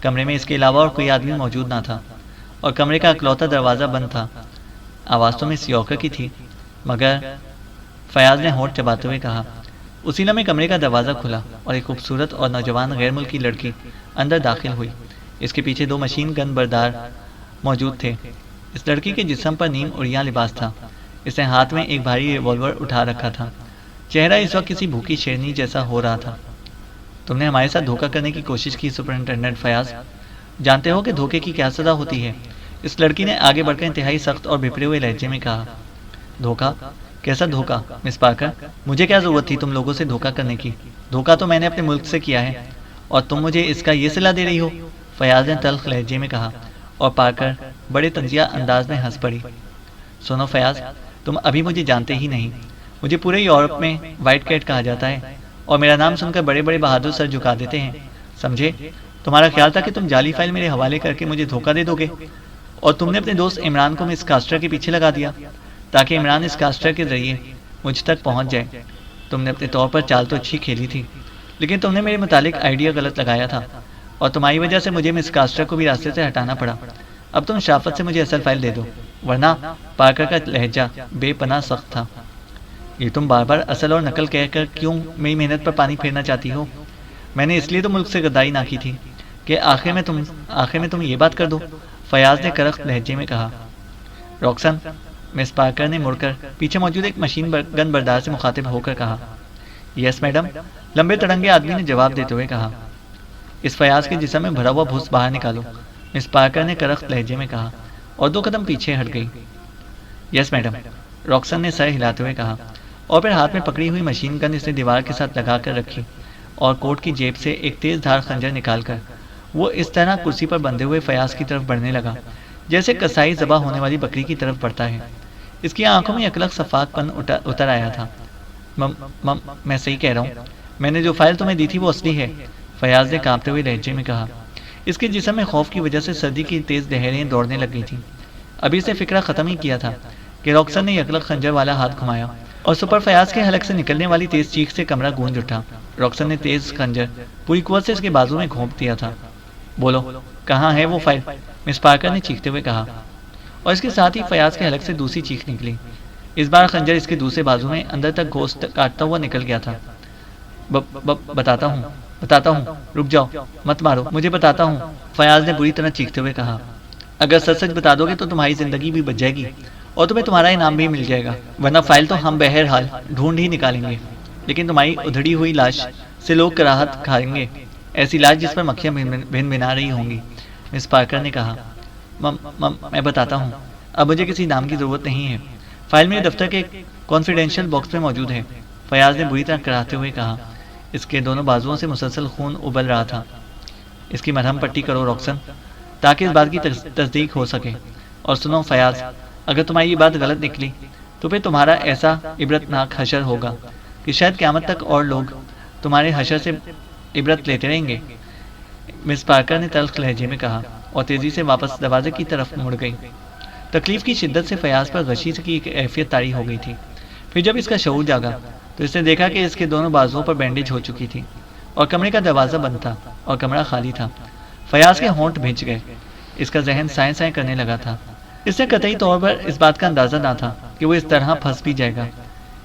کمرے میں اس کے علاوہ اور کوئی آدمی موجود نہ تھا، اور کمرے کا اکلوتا دروازہ بند تھا۔ آواز تو مس یوکر کی تھی، مگر فیاض نے ہونٹ چباتے ہوئے کہا۔ اسی لمحے کمرے کا دروازہ کھلا اور ایک خوبصورت اور نوجوان غیر ملکی لڑکی اندر داخل ہوئی۔ اس کے پیچھے دو مشین گن بردار موجود تھے۔ اس لڑکی کے جسم پر نیم اڑیاں لباس تھا۔ اس نے ہاتھ میں ایک بھاری ریوالور اٹھا رکھا تھا۔ چہرہ اس وقت کسی بھوکی شیرنی جیسا ہو رہا تھا۔ تم نے ہمارے ساتھ دھوکہ کرنے کی کوشش کی سپرنٹینڈنٹ فیاض، جانتے ہو کہ دھوکے کی کیا سزا ہوتی ہے؟ اس لڑکی نے آگے بڑھ کر انتہائی سخت اور بھپڑے ہوئے لہجے میں کہا۔ دھوکہ؟ کیسا دھوکہ مس پارکر؟ مجھے کیا ضرورت تھی تم لوگوں سے دھوکہ کرنے کی؟ دھوکہ تو میں نے اپنے ملک سے کیا ہے، اور تم مجھے اس کا یہ صلہ دے رہی ہو؟ فیاض نے تلخ لہجے میں کہا، اور پارکر بڑے طنزیہ انداز میں ہنس پڑی۔ سنو فیاض، تم ابھی مجھے جانتے ہی نہیں۔ مجھے پورے یورپ میں وائٹ کیٹ کہا جاتا ہے، اور میرا نام سن کر بڑے بڑے بہادر سر جھکا دیتے ہیں، سمجھے؟ تمہارا خیال تھا کہ تم جعلی فائل میرے حوالے کر کے مجھے دھوکہ دے دو گے؟ اور تم نے اپنے دوست عمران کو مس کاسٹر کے پیچھے لگا دیا تاکہ عمران اس کاسٹر کے ذریعے مجھ تک پہنچ جائے۔ تم نے اپنے طور پر چال تو اچھی کھیلی تھی، لیکن تم نے میرے متعلق آئیڈیا غلط لگایا تھا، اور تمہاری وجہ سے مجھے مس کاسٹر کو بھی راستے سے ہٹانا پڑا۔ اب تم شرافت سے مجھے اصل فائل دے دو، ورنہ پارکر کا لہجہ بے پناہ سخت تھا۔ یہ تم بار بار اصل اور نقل کہہ کر کیوں میری محنت پر پانی پھیرنا چاہتی ہو؟ میں نے اس لیے تو ملک سے غداری نہ کی تھی کہ آخر میں تم یہ بات کر دو، فیاض نے کرخت لہجے میں کہا۔ روکسن، مس پارکر نے مڑ کر پیچھے موجود ایک مشین گن بردار سے مخاطب ہو کر کہا۔ یس میڈم، لمبے تڑنگے آدمی نے جواب دیتے ہوئے کہا۔ اس فیاض کے جسم میں بھرا ہوا بھوس باہر نکالو، مس پارکر نے کرخت لہجے میں کہا، اور 2 قدم پیچھے ہٹ گئی۔ یس میڈم، روکسن نے سر ہلاتے ہوئے کہا، اور پھر ہاتھ میں پکڑی ہوئی مشین گن اس نے دیوار کے ساتھ لگا کر رکھی، اور کوٹ کی جیب سے ایک تیز دھار خنجر نکال کر وہ اس طرح کرسی پر بندھے ہوئے فیاض کی طرف بڑھنے لگا جیسے کسائی ذبح ہونے والی بکری کی طرف بڑھتا ہے۔ اس کی آنکھوں میں اکلق صفاق پن اتر آیا تھا۔ میں صحیح کہہ رہا ہوں، میں نے جو فائل تمہیں دی تھی وہ اصلی ہے، فیاض نے کانپتے ہوئے لہجے میں کہا۔ اس کے جسم میں خوف کی وجہ سے سردی کی تیز لہریں دوڑنے لگ گئی تھیں۔ ابھی سے فکرہ ختم ہی کیا تھا کہ روکسن نے یکلق خنجر والا ہاتھ گھمایا، اور سپر فیاض کے حلق سے نکلنے والی تیز چیخ سے کمرہ گونج اٹھا۔ روکسن نے تیز خنجر پوری قوت سے اس کے بازو میں گھونپ دیا تھا۔ بولو، کہاں ہے وہ فائل؟ مس پارکر نے چیختے ہوئے کہا، اور اس کے ساتھ ہی فیاض کے حلق سے دوسری چیخ نکلی۔ اس بار خنجر اس کے دوسرے بازو میں اندر تک گوشت کاٹتا ہوا نکل گیا تھا۔ بتاتا ہوں، رک جاؤ، مت مارو، مجھے بتاتا ہوں، فیاض نے بری طرح چیختے ہوئے کہا۔ اگر سچ بتا دو گے تو تمہاری زندگی بھی بچ جائے گی، اور تمہیں تمہارا انعام بھی مل جائے گا، ورنہ فائل تو ہم بہرحال ڈھونڈ ہی نکالیں گے، لیکن تمہاری ادھڑی ہوئی لاش سے لوگ کراہت کھائیں گے، ایسی لاش جس پر مکھیاں بھن بھنا رہی ہوں گی۔ مس پارکر نے کہا، میں بتاتا ہوں، اب مجھے کسی نام کی ضرورت نہیں ہے، فائل میرے دفتر کے کانفیڈینشیل باکس میں موجود ہے، فیاض نے بری طرح کراہتے ہوئے کہا۔ اس کے دونوں بازوؤں سے مسلسل خون ابل رہا تھا۔ اس کی مرہم پٹی کرو روکسن، تاکہ اس بات کی تصدیق ہو سکے۔ اور سنو فیاض، اگر تمہاری یہ بات غلط نکلی تو پھر تمہارا ایسا عبرتناک حشر ہوگا کہ شاید قیامت تک اور لوگ تمہارے حشر سے عبرت لیتے رہیں گے۔ مس پارکر نے تلخ لہجے میں کہا، اور تیزی سے واپس دروازے کی طرف مڑ گئی۔ تکلیف کی شدت سے فیاض پر غشی کی ایک کیفیت طاری ہو گئی تھی۔ پھر جب اس کا شعور جاگا تو اس نے دیکھا کہ اس کے دونوں بازوؤں پر بینڈیج ہو چکی تھی، اور کمرے کا دروازہ بند تھا، اور کمرہ خالی تھا۔ فیاض کے ہونٹ بھنج گئے، اس کا ذہن سائیں سائیں کرنے لگا تھا۔ اس نے قطعی طور پر اس بات کا اندازہ نہ تھا کہ وہ اس طرح پھنس بھی جائے گا۔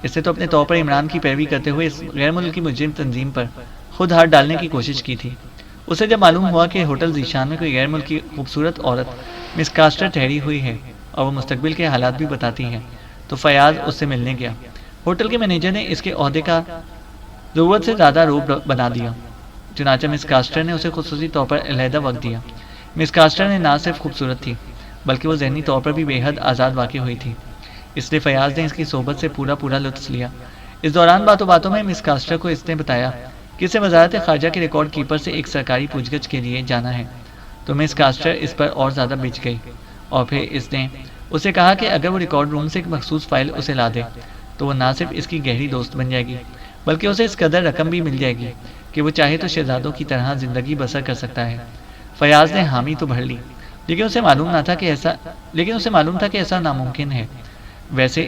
اس نے تو اپنے طور پر عمران کی پیروی کرتے ہوئے اس غیر ملکی مجرم تنظیم پر خود ہاتھ ڈالنے کی کوشش کی تھی۔ اسے جب معلوم ہوا کہ ہوٹل ذیشان میں کوئی غیر ملکی خوبصورت عورت مس کاسٹر ٹھہری ہوئی ہے اور وہ مستقبل کے حالات بھی بتاتی ہے، تو فیاض اس سے ملنے گیا۔ ہوٹل کے مینیجر نے اس کے عہدے کا ضرورت سے زیادہ روب بنا دیا، چنانچہ مس کاسٹر نے اسے خصوصی طور پر علیحدہ وقت دیا۔ مس کاسٹر نے نہ صرف خوبصورت تھی بلکہ وہ ذہنی طور پر بھی بے حد آزاد واقع ہوئی تھی، اس لیے فیاض نے اس کی صحبت سے پورا لطف لیا۔ اس دوران باتوں میں مس کاسٹر کو اس نے بتایا کہ اسے وزارت خارجہ کے ریکارڈ کیپر سے ایک سرکاری پوچھ گچھ کے لیے جانا ہے، تو مس کاسٹر اس پر اور زیادہ بچ گئی، اور پھر اس نے اسے کہا کہ اگر وہ ریکارڈ روم سے ایک مخصوص فائل اسے لا دے تو وہ نہ صرف اس کی گہری دوست بن جائے گی بلکہ اسے اس قدر رقم بھی مل جائے گی کہ وہ چاہے تو شہزادوں کی طرح زندگی بسر کر سکتا ہے۔ فیاض نے حامی تو بھر لی، لیکن اسے معلوم تھا کہ ایسا ناممکن ہے۔ ویسے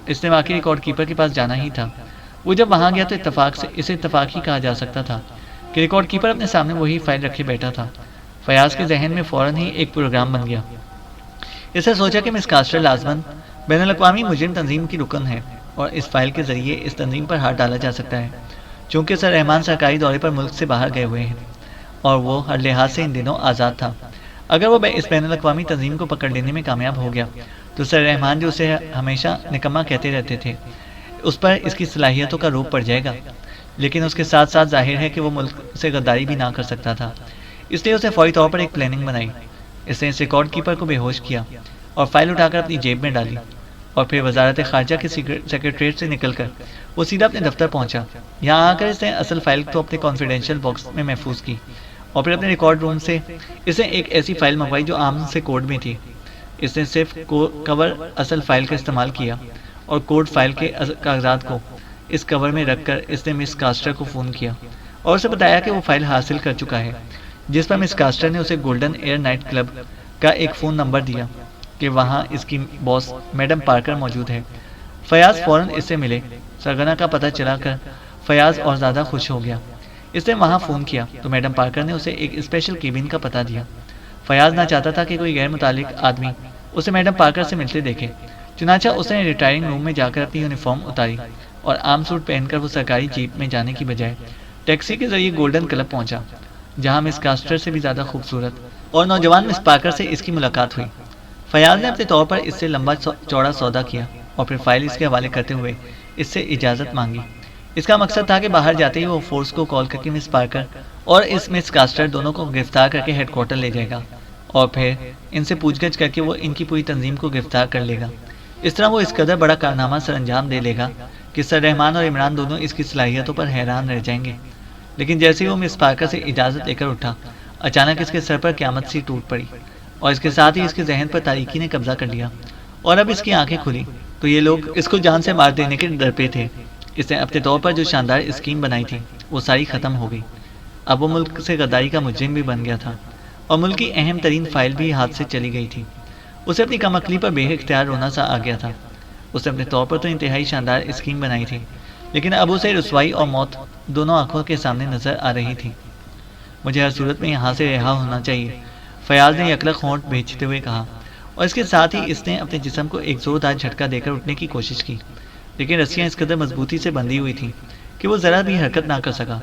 اس نے واقعی ریکارڈ کیپر کے پاس جانا ہی تھا۔ وہ جب وہاں گیا تو اسے اتفاق ہی کہا جا سکتا تھا کہ ریکارڈ کیپر اپنے سامنے وہی فائل رکھے بیٹھا تھا۔ فیاض کے ذہن میں فوراً ہی ایک پروگرام بن گیا۔ اسے سوچا کہ مس کاسٹر لازماً بین الاقوامی مجرم تنظیم کی رکن ہے، اور اس فائل کے ذریعے اس تنظیم پر ہاتھ ڈالا جا سکتا ہے، چونکہ سر رحمان سرکاری دورے پر ملک سے باہر گئے ہوئے ہیں اور وہ ہر لحاظ سے ان دنوں آزاد تھا۔ اگر وہ اس بین الاقوامی تنظیم کو پکڑ لینے میں کامیاب ہو گیا تو سر رحمان جو اسے ہمیشہ نکما کہتے رہتے تھے، اس پر اس کی صلاحیتوں کا روپ پڑ جائے گا، لیکن اس کے ساتھ ساتھ ظاہر ہے کہ وہ ملک سے غداری بھی نہ کر سکتا تھا۔ اس لیے اسے فوری طور پر ایک پلاننگ بنائی۔ اس نے اس ریکارڈ کیپر کو بے ہوش کیا اور فائل اٹھا کر اپنی جیب میں ڈالی، اور پھر وزارت خارجہ کے سیکریٹریٹ سے نکل کر وہ سیدھا اپنے دفتر پہنچا۔ یہاں آ کر اس نے اصل فائل تو اپنے کانفیڈینشیل باکس میں محفوظ کی، اور پھر اپنے ریکارڈ روم سے اس نے ایک ایسی فائل منگوائی جو عام سے کوڈ میں تھی۔ اس نے صرف کور اصل فائل کا استعمال کیا، اور کوڈ فائل کے کاغذات کو اس کور میں رکھ کر اس نے مس کاسٹر کو فون کیا اور اسے بتایا کہ وہ فائل حاصل کر چکا ہے، جس پر مس کاسٹر نے اسے گولڈن ایئر نائٹ کلب کا ایک فون نمبر دیا کہ وہاں اس کی باس میڈم پارکر موجود ہے۔ فیاض فوراً اس سے ملے۔ سرگنا کا پتہ چلا کر فیاض اور زیادہ خوش ہو گیا۔ اس نے وہاں فون کیا تو میڈم پارکر نے اسے ایک اسپیشل کیبن کا پتہ دیا۔ فیاض نہ چاہتا تھا کہ کوئی غیر متعلق آدمی اسے میڈم پارکر سے ملتے دیکھے، چنانچہ اس نے ریٹائرنگ روم میں جا کر اپنی یونیفارم اتاری اور عام سوٹ پہن کر وہ سرکاری جیپ میں جانے کی بجائے ٹیکسی کے ذریعے گولڈن کلب پہنچا، جہاں مس کاسٹر سے بھی زیادہ خوبصورت اور نوجوان مس پارکر سے اس کی ملاقات ہوئی۔ فیاض نے اپنے طور پر اس سے لمبا چوڑا سودا کیا اور پھر فائل اس کے حوالے کرتے ہوئے اس سے اجازت مانگی۔ اس کا مقصد تھا کہ باہر جاتے ہی وہ فورس کو کال کر کے مس پارکر اور اس مس کاسٹر دونوں کو گرفتار کر کے ہیڈ کوارٹر لے جائے گا اور پھر ان سے پوچھ گچھ کر کے وہ ان کی پوری تنظیم کو گرفتار کر لے گا۔ اس طرح وہ اس قدر بڑا کارنامہ سر انجام دے لے گا کہ سر رحمان اور عمران دونوں اس کی صلاحیتوں پر حیران رہ جائیں گے۔ لیکن جیسے ہی وہ مس پارکر سے اجازت لے کر اٹھا، اچانک اس کے سر پر قیامت سی ٹوٹ پڑی اور اس کے ساتھ ہی اس کے ذہن پر تاریکی نے قبضہ کر لیا، اور اب اس کی آنکھیں کھلی تو یہ لوگ اس کو جان سے مار دینے کے ڈر پہ تھے۔ اس نے اپنے طور پر جو شاندار اسکیم بنائی تھی وہ ساری ختم ہو گئی۔ اب وہ ملک سے غداری کا مجرم بھی بن گیا تھا اور ملک کی اہم ترین فائل بھی ہاتھ سے چلی گئی تھی۔ اسے اپنی کم عقلی پر بے اختیار رونا سا آ گیا تھا۔ اس نے اپنے طور پر تو انتہائی شاندار اسکیم بنائی تھی، لیکن اب اسے رسوائی اور موت دونوں آنکھوں کے سامنے نظر آ رہی تھی۔ مجھے ہر صورت میں یہاں سے رہا ہونا چاہیے، فیاض نے یکلق ہونٹ بھیجتے ہوئے کہا، اور اس کے ساتھ ہی اس نے اپنے جسم کو ایک زوردار جھٹکا دے کر اٹھنے کی کوشش کی، لیکن رسیاں اس قدر مضبوطی سے بندھی ہوئی تھیں کہ وہ ذرا بھی حرکت نہ کر سکا۔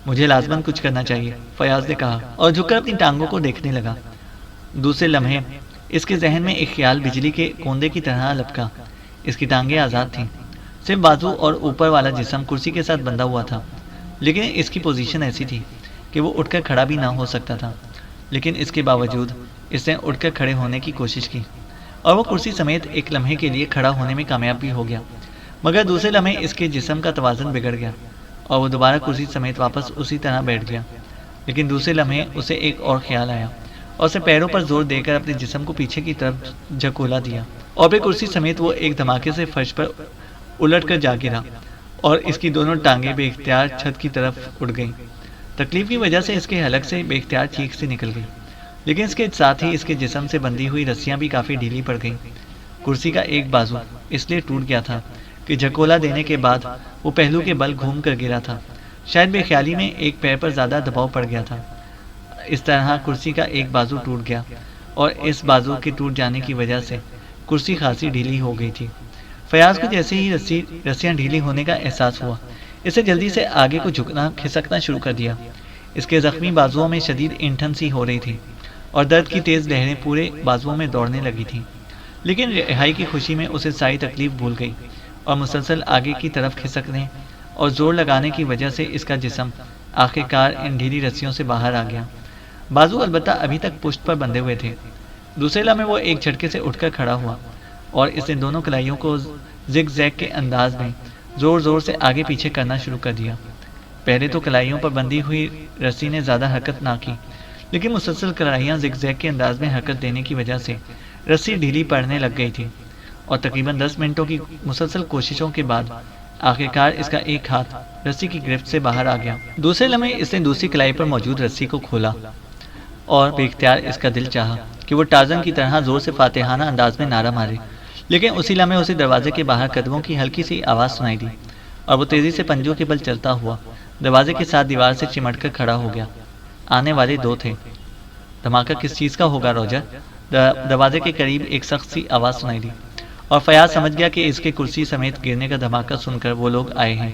مجھے لازماً کچھ کرنا چاہیے، فیاض نے کہا اور جھک کر اپنی ٹانگوں کو دیکھنے لگا۔ دوسرے لمحے اس کے ذہن میں ایک خیال بجلی کے کوندے کی طرح لپکا۔ اس کی ٹانگیں آزاد تھیں، صرف بازو اور اوپر والا جسم کرسی کے ساتھ بندھا ہوا تھا، لیکن اس کی پوزیشن ایسی تھی کہ وہ اٹھ کر کھڑا بھی نہ ہو سکتا تھا۔ لیکن اس کے باوجود اس نے اٹھ کر کھڑے ہونے کی کوشش کی اور وہ کرسی سمیت ایک لمحے کے لیے کھڑا ہونے میں کامیاب بھی ہو گیا، مگر دوسرے لمحے اس کے جسم کا توازن بگڑ گیا اور وہ دوبارہ کرسی سمیت واپس اسی طرح بیٹھ گیا۔ لیکن دوسرے لمحے اسے ایک اور خیال آیا اور اسے پیروں پر زور دے کر اپنے جسم کو پیچھے کی طرف جھکولا دیا اور پھر کرسی سمیت وہ ایک دھماکے سے فرش پر الٹ کر جا گرا اور اس کی دونوں ٹانگیں بے اختیار چھت کی طرف اڑ گئیں۔ تکلیف کی وجہ سے اس کے حلق سے بے اختیار چیخ سے نکل گئی، لیکن اس کے ساتھ ہی اس کے جسم سے بندھی ہوئی رسیاں بھی کافی ڈھیلی پڑ گئیں۔ کرسی کا ایک بازو اس لیے ٹوٹ گیا تھا کہ جھکولا دینے کے بعد وہ پہلو کے بل گھوم کر گرا تھا، شاید بے خیالی میں ایک پیر پر زیادہ دباؤ پڑ گیا تھا۔ اس طرح کرسی کا ایک بازو ٹوٹ گیا اور اس بازو کے ٹوٹ جانے کی وجہ سے کرسی خاصی ڈھیلی ہو گئی تھی۔ فیاض کو جیسے ہی رسیاں ڈھیلی ہونے کا احساس ہوا، اسے جلدی سے آگے کو جھکنا کھسکنا شروع کر دیا۔ اس کے زخمی بازوؤں میں شدید اینٹھن سی ہو رہی تھی اور درد کی تیز لہریں پورے بازوؤں میں دوڑنے لگی تھیں، لیکن رہائی کی خوشی میں اسے ساری تکلیف بھول گئی اور مسلسل آگے کی طرف کھسکنے اور زور لگانے کی وجہ سے اس کا جسم آخرکار ان ڈھیلی رسیوں سے باہر آ گیا۔ بازو البتہ ابھی تک پشت پر بندھے ہوئے تھے۔ دوسرے لمحے وہ ایک جھٹکے سے اٹھ کر کھڑا ہوا اور اس نے دونوں کلائیوں کو زگ زیگ کے انداز میں زور زور سے آگے پیچھے کرنا شروع کر دیا۔ پہلے تو کلائیوں پر بندھی ہوئی رسی نے زیادہ حرکت نہ کی، لیکن مسلسل کلائیاں زگ زیگ کے انداز میں حرکت دینے کی وجہ سے رسی ڈھیلی پڑنے لگ گئی تھی اور تقریباً 10 منٹوں کی مسلسل کوششوں کے بعد آخرکار اس کا ایک ہاتھ رسی کی گرفت سے باہر آ گیا۔ دوسرے لمحے اس نے دوسری کلائی پر موجود رسی کو کھولا اور بے اختیار اس کا دل چاہا کہ وہ ٹارزن کی طرح زور سے فاتحانہ انداز میں نعرہ مارے، لیکن اسی لمحے اسے دروازے کے باہر قدموں کی ہلکی سی آواز سنائی دی اور وہ تیزی سے پنجوں کے بل چلتا ہوا دروازے کے ساتھ دیوار سے چمٹ کر کھڑا ہو گیا۔ آنے والے دو تھے۔ دھماکہ کس چیز کا ہوگا روجر؟ دروازے کے قریب ایک سخت سی آواز سنائی دی اور فیاض سمجھ گیا کہ اس کے کرسی سمیت گرنے کا دھماکہ سن کر وہ لوگ آئے ہیں،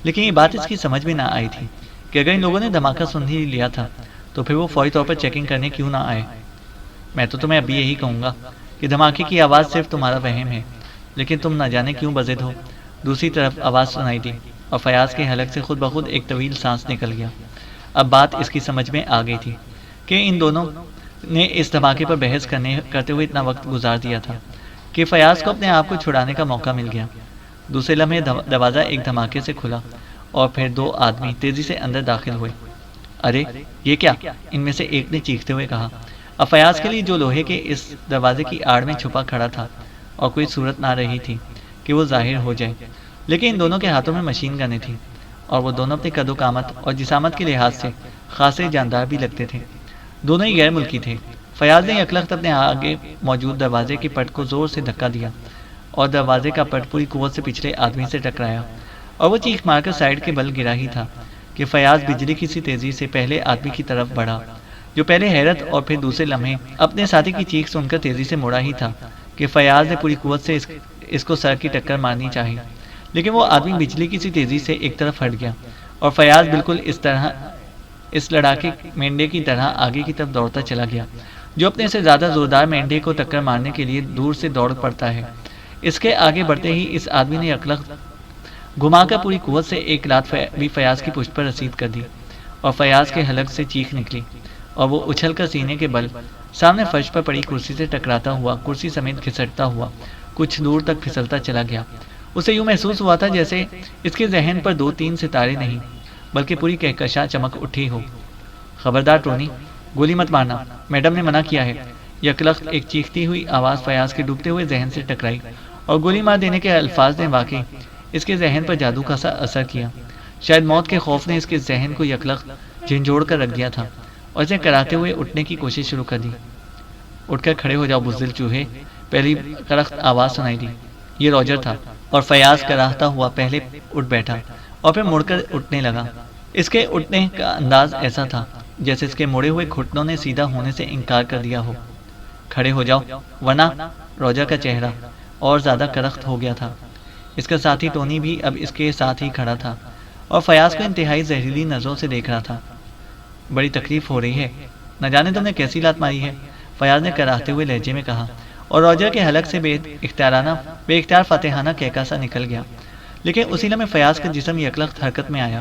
لیکن یہ بات اس کی سمجھ میں نہ آئی تھی کہ اگر ان لوگوں نے دھماکہ سن ہی لیا تھا تو پھر وہ فوری طور پر چیکنگ کرنے کیوں نہ آئے۔ میں تو تمہیں ابھی یہی کہوں گا کہ دھماکے کی آواز صرف تمہارا وہم ہے، لیکن تم نہ جانے کیوں بضد ہو۔ دوسری طرف آواز سنائی دی اور فیاض کے حلق سے خود بخود ایک طویل سانس نکل گیا۔ اب بات اس کی سمجھ میں آ گئی تھی کہ ان دونوں نے اس دھماکے پر بحث کرتے ہوئے اتنا وقت گزار دیا تھا کہ فیاض کو اپنے آپ کو چھڑانے کا موقع مل گیا۔ دوسرے لمحے دروازہ ایک دھماکے سے کھلا اور پھر دو آدمی تیزی سے اندر داخل ہوئے۔ ارے یہ کیا؟ ان میں سے ایک نے چیختے ہوئے کہا۔ اب فیاض کے لیے جو لوہے کے اس دروازے کی آڑ میں چھپا کھڑا تھا اور کوئی صورت نہ رہی تھی کہ وہ ظاہر ہو جائے، لیکن ان دونوں کے ہاتھوں میں مشین گنیں تھیں اور وہ دونوں اپنی قد و قامت اور جسامت کے لحاظ سے خاصے جاندار بھی لگتے تھے۔ دونوں ہی غیر ملکی تھے، فیاض نے یکلخت اپنے آگے موجود دروازے کے پٹ کو زور سے دھکا دیا اور دروازے کا پٹ پوری قوت سے پچھلے آدمی سے ٹکرایا اور وہ چیخ مار کر سائیڈ کے بل گرا ہی تھا کہ فیاض بجلی کی سی تیزی سے پہلے آدمی کی طرف بڑھا جو پہلے حیرت اور پھر دوسرے لمحے اپنے ساتھی کی چیخ سن کر تیزی سے مڑا ہی تھا کہ فیاض نے پوری قوت سے اس کو سر کی ٹکر مارنی چاہی، لیکن وہ آدمی بجلی کی سی تیزی سے ایک طرف ہٹ گیا اور فیاض بالکل اس لڑاکے مینڈے کی طرح آگے کی طرف دوڑتا چلا گیا جو اپنے سے زیادہ زوردار مینڈے کو ٹکر مارنے کے لیے دور سے دوڑ پڑتا ہے۔ اس کے آگے بڑھتے ہی اس آدمی نے یکلخت گھما کر پوری قوت سے ایک لات بھی فیاض کی پشت پر رسید کر دی اور فیاض کے حلق سے چیخ نکلی اور وہ اچھل کر سینے کے بل سامنے فرش پر پڑی کرسی سے ٹکراتا ہوا کرسی سمیت گھسٹتا ہوا کچھ دور تک پھسلتا چلا گیا۔ اسے یوں محسوس ہوا تھا جیسے اس کے ذہن پر 2-3 ستارے نہیں بلکہ پوری کہکشاں چمک اٹھی ہو۔ خبردار ٹونی، گولی مت مارنا، میڈم نے منع کیا ہے۔ یکلخت ایک چیختی ہوئی آواز فیاض کے ڈوبتے ہوئے ذہن سے ٹکرائی اور گولی مار دینے کے الفاظ نے واقعی اس کے ذہن پر جادو کا سا اثر کیا۔ شاید موت کے خوف نے اس کے ذہن کو یکلخت جھنجھوڑ کر رکھ دیا تھا اور اسے کراتے ہوئے اٹھنے کی کوشش شروع کر دی۔ اٹھ کر کھڑے ہو جاؤ بزدل چوہے، پہلی کرخت آواز سنائی دی۔ یہ روجر تھا اور فیاض کراہتا ہوا پہلے اٹھ بیٹھا اور پھر مڑ کر اٹھنے لگا۔ اس کے اٹھنے کا انداز ایسا تھا جیسے اس کے مڑے ہوئے گھٹنوں نے سیدھا ہونے سے انکار کر دیا ہو۔ کھڑے ہو جاؤ ورنہ۔ روجر کا چہرہ اور زیادہ کرخت ہو گیا تھا۔ اس کا ساتھی ٹونی بھی اب اس کے ساتھ ہی کھڑا تھا اور فیاض کو انتہائی زہریلی نظروں سے دیکھ رہا تھا۔ بڑی تکلیف ہو رہی ہے، نہ جانے تم نے کیسی لات ماری ہے، فیاض نے کراہتے ہوئے لہجے میں کہا اور روجر کے حلق سے بے اختیار فاتحانہ کہکا سا نکل گیا۔ لیکن اسی لمحے فیاض کا جسم یکلخت حرکت میں آیا